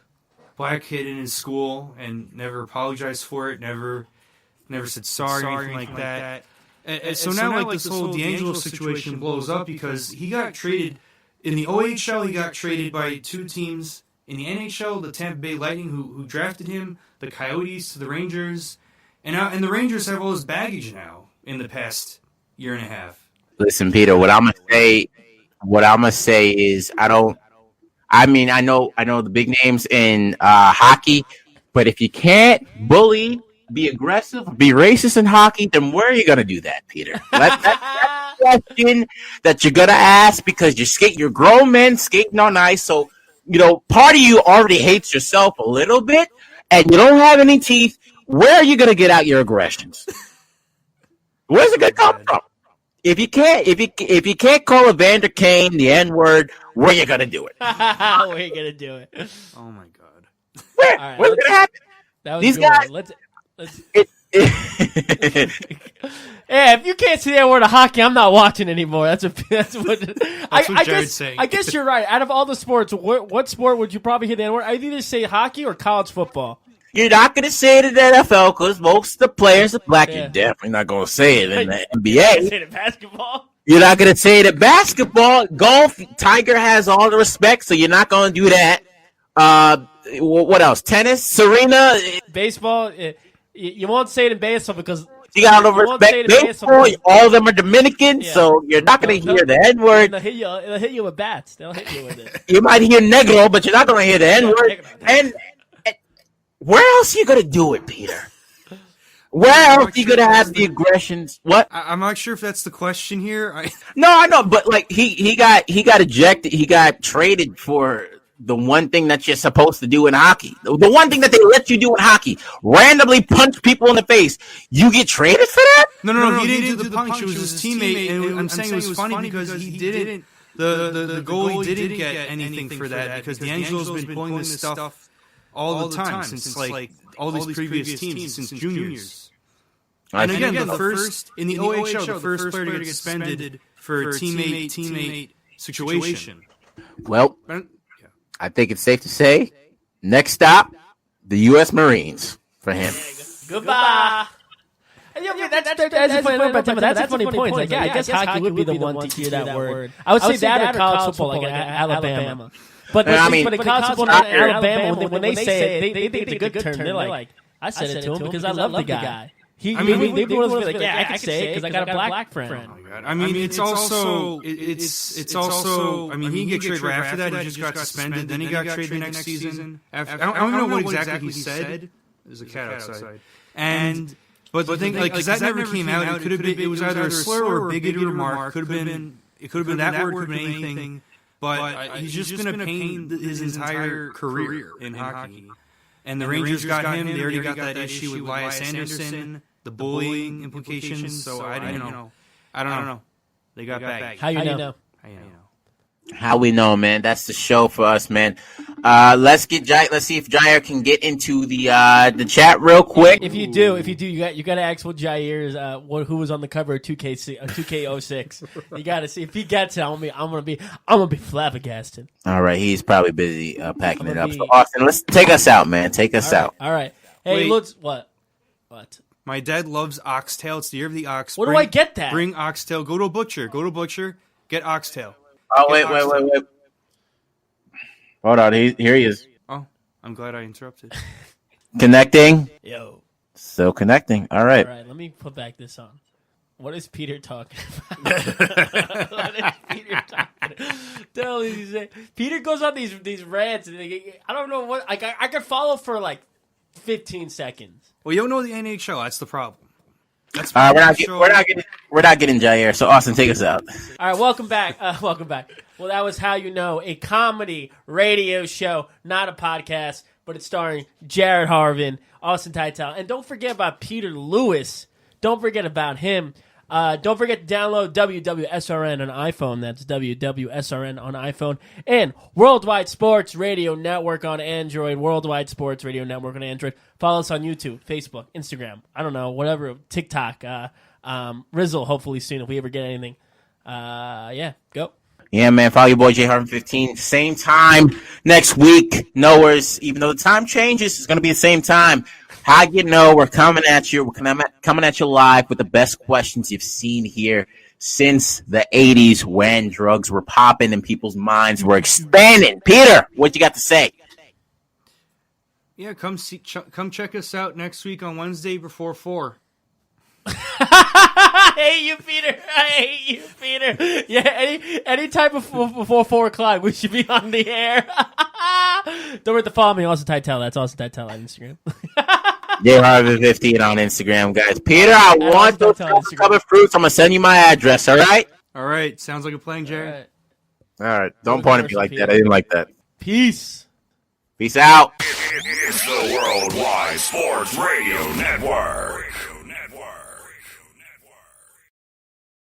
black kid in his school and never apologized for it, never said sorry or anything like that. And so now this whole DeAngelo situation blows up because he got traded. In the OHL, he got traded by 2 teams. In the NHL, the Tampa Bay Lightning, who drafted him, the Coyotes to the Rangers. And the Rangers have all this baggage now in the past year and a half. Listen, Peter, what I'm gonna say is I know the big names in hockey, but if you can't bully, be aggressive, be racist in hockey, then where are you gonna do that, Peter? That's the question that you're gonna ask because you're grown men skating on ice, so part of you already hates yourself a little bit, and you don't have any teeth. Where are you gonna get out your aggressions? Where's it gonna come from? If you can't call Evander Kane the N-word, where you gonna do it? Where are you going to do it? Oh my God! Where's it gonna happen? That was These a good guys- one. Yeah, if you can't see that word of hockey, I'm not watching anymore. That's what what Jared's guess, saying. I guess you're right. Out of all the sports, what sport would you probably hear that word? I'd either say hockey or college football. You're not going to say it in the NFL because most of the players are black. Yeah. You're definitely not going to say it in the I NBA. say it in basketball. You're not going to say it in basketball. Golf, Tiger has all the respect, so you're not going to do that. What else? Tennis, Serena, Baseball, you won't say it in baseball because you got all the You won't say respect. it in Baseball, baseball. all of them are Dominican, Yeah. so you're not going to hear the N word. they'll hit you with bats. They'll hit you with it. You might hear negro, but you're not going to hear the N word. And where else are you going to do it, Peter? Where else are you going to have the aggressions? What? I'm not sure if that's the question here. No, I know, but like he got ejected. He got traded for the one thing that you're supposed to do in hockey. The one thing that they let you do in hockey: randomly punch people in the face. You get traded for that? No, he didn't do the punch. It was his teammate, and I'm saying it was funny because he didn't. The goalie didn't get anything for that because D'Angelo's been pulling this stuff all the time since like all these previous teams since juniors. And again, the first in the OHL, the first player to get suspended for a teammate situation. Well, I think it's safe to say, next stop, the U.S. Marines for him. Goodbye. That's a funny point. Like, yeah, I guess hockey would be the one to hear that word. I would say that or college football, like Alabama. But I mean, in college football in Alabama, when they say it, they think it's a good term. They're like, I said it to him because I love the guy. They'd be one of those like, yeah, I can say it because I got a black friend. I mean, it's also. I mean, he didn't get traded right after that. He just got suspended. Then he got traded the next season. I don't know what exactly he said. There's a cat outside. But the thing, like, because that never came out. It could have been. It was either a slur or a bigoted remark. Could have been. It could have been that word. Could have been anything. But he's just been a pain his entire career in hockey. And the Rangers got him. They already got that issue with Elias Anderson, the bullying implications. So I don't know. They got back. How you know? How we know, man. That's the show for us, man. Let's see if Jair can get into the chat real quick. If you do, you got to ask what Jair's who was on the cover of 2K06. You got to see if he gets it. I'm gonna be flabbergasted. All right, he's probably busy packing it up. So Austin, let's take us out, man. Take us out. All right. Hey, Wait. let's what? My dad loves oxtail. It's the year of the ox. Where do I get that? Bring oxtail. Go to a butcher. Get oxtail. Oh, wait. Hold on. Here he is. Oh, I'm glad I interrupted. Connecting. Yo. Still connecting. All right. All right, let me put back this on. What is Peter talking about? What is Peter talking about? Tell me, Peter goes on these rants, and I don't know what. I could follow for like 15 seconds. Well, you don't know the NHL. That's the problem. That's All right, we're not getting Jair. So Austin, take us out. All right, welcome back. Welcome back. Well, that was How You Know, a comedy radio show, not a podcast, but it's starring Jared Harvin, Austin Teitel, and don't forget about Peter Lewis. Don't forget about him. Don't forget to download WWSRN on iPhone. That's WWSRN on iPhone. And Worldwide Sports Radio Network on Android. Worldwide Sports Radio Network on Android. Follow us on YouTube, Facebook, Instagram. I don't know, whatever. TikTok. Rizzle, hopefully soon if we ever get anything. Yeah, go. Yeah, man. Follow your boy J Harvin 15. Same time next week. Knowers, even though the time changes, it's going to be the same time. How you know we're coming at you. We're coming at you live with the best questions you've seen here since the 80s when drugs were popping and people's minds were expanding. Peter, what you got to say? Yeah, come check us out next week on Wednesday before 4. I hate you, Peter. Yeah, any time before 4 o'clock, we should be on the air. Don't forget to follow me, Austin Teitel. That's Austin Teitel on Instagram. J Harvin 15 on Instagram, guys. Peter, I want those covered fruits. I'm gonna send you my address. All right. All right. Sounds like a plan, Jared. All right. Don't point at me like that. I didn't like that. Peace. Peace out. It's the Worldwide Sports Radio Network.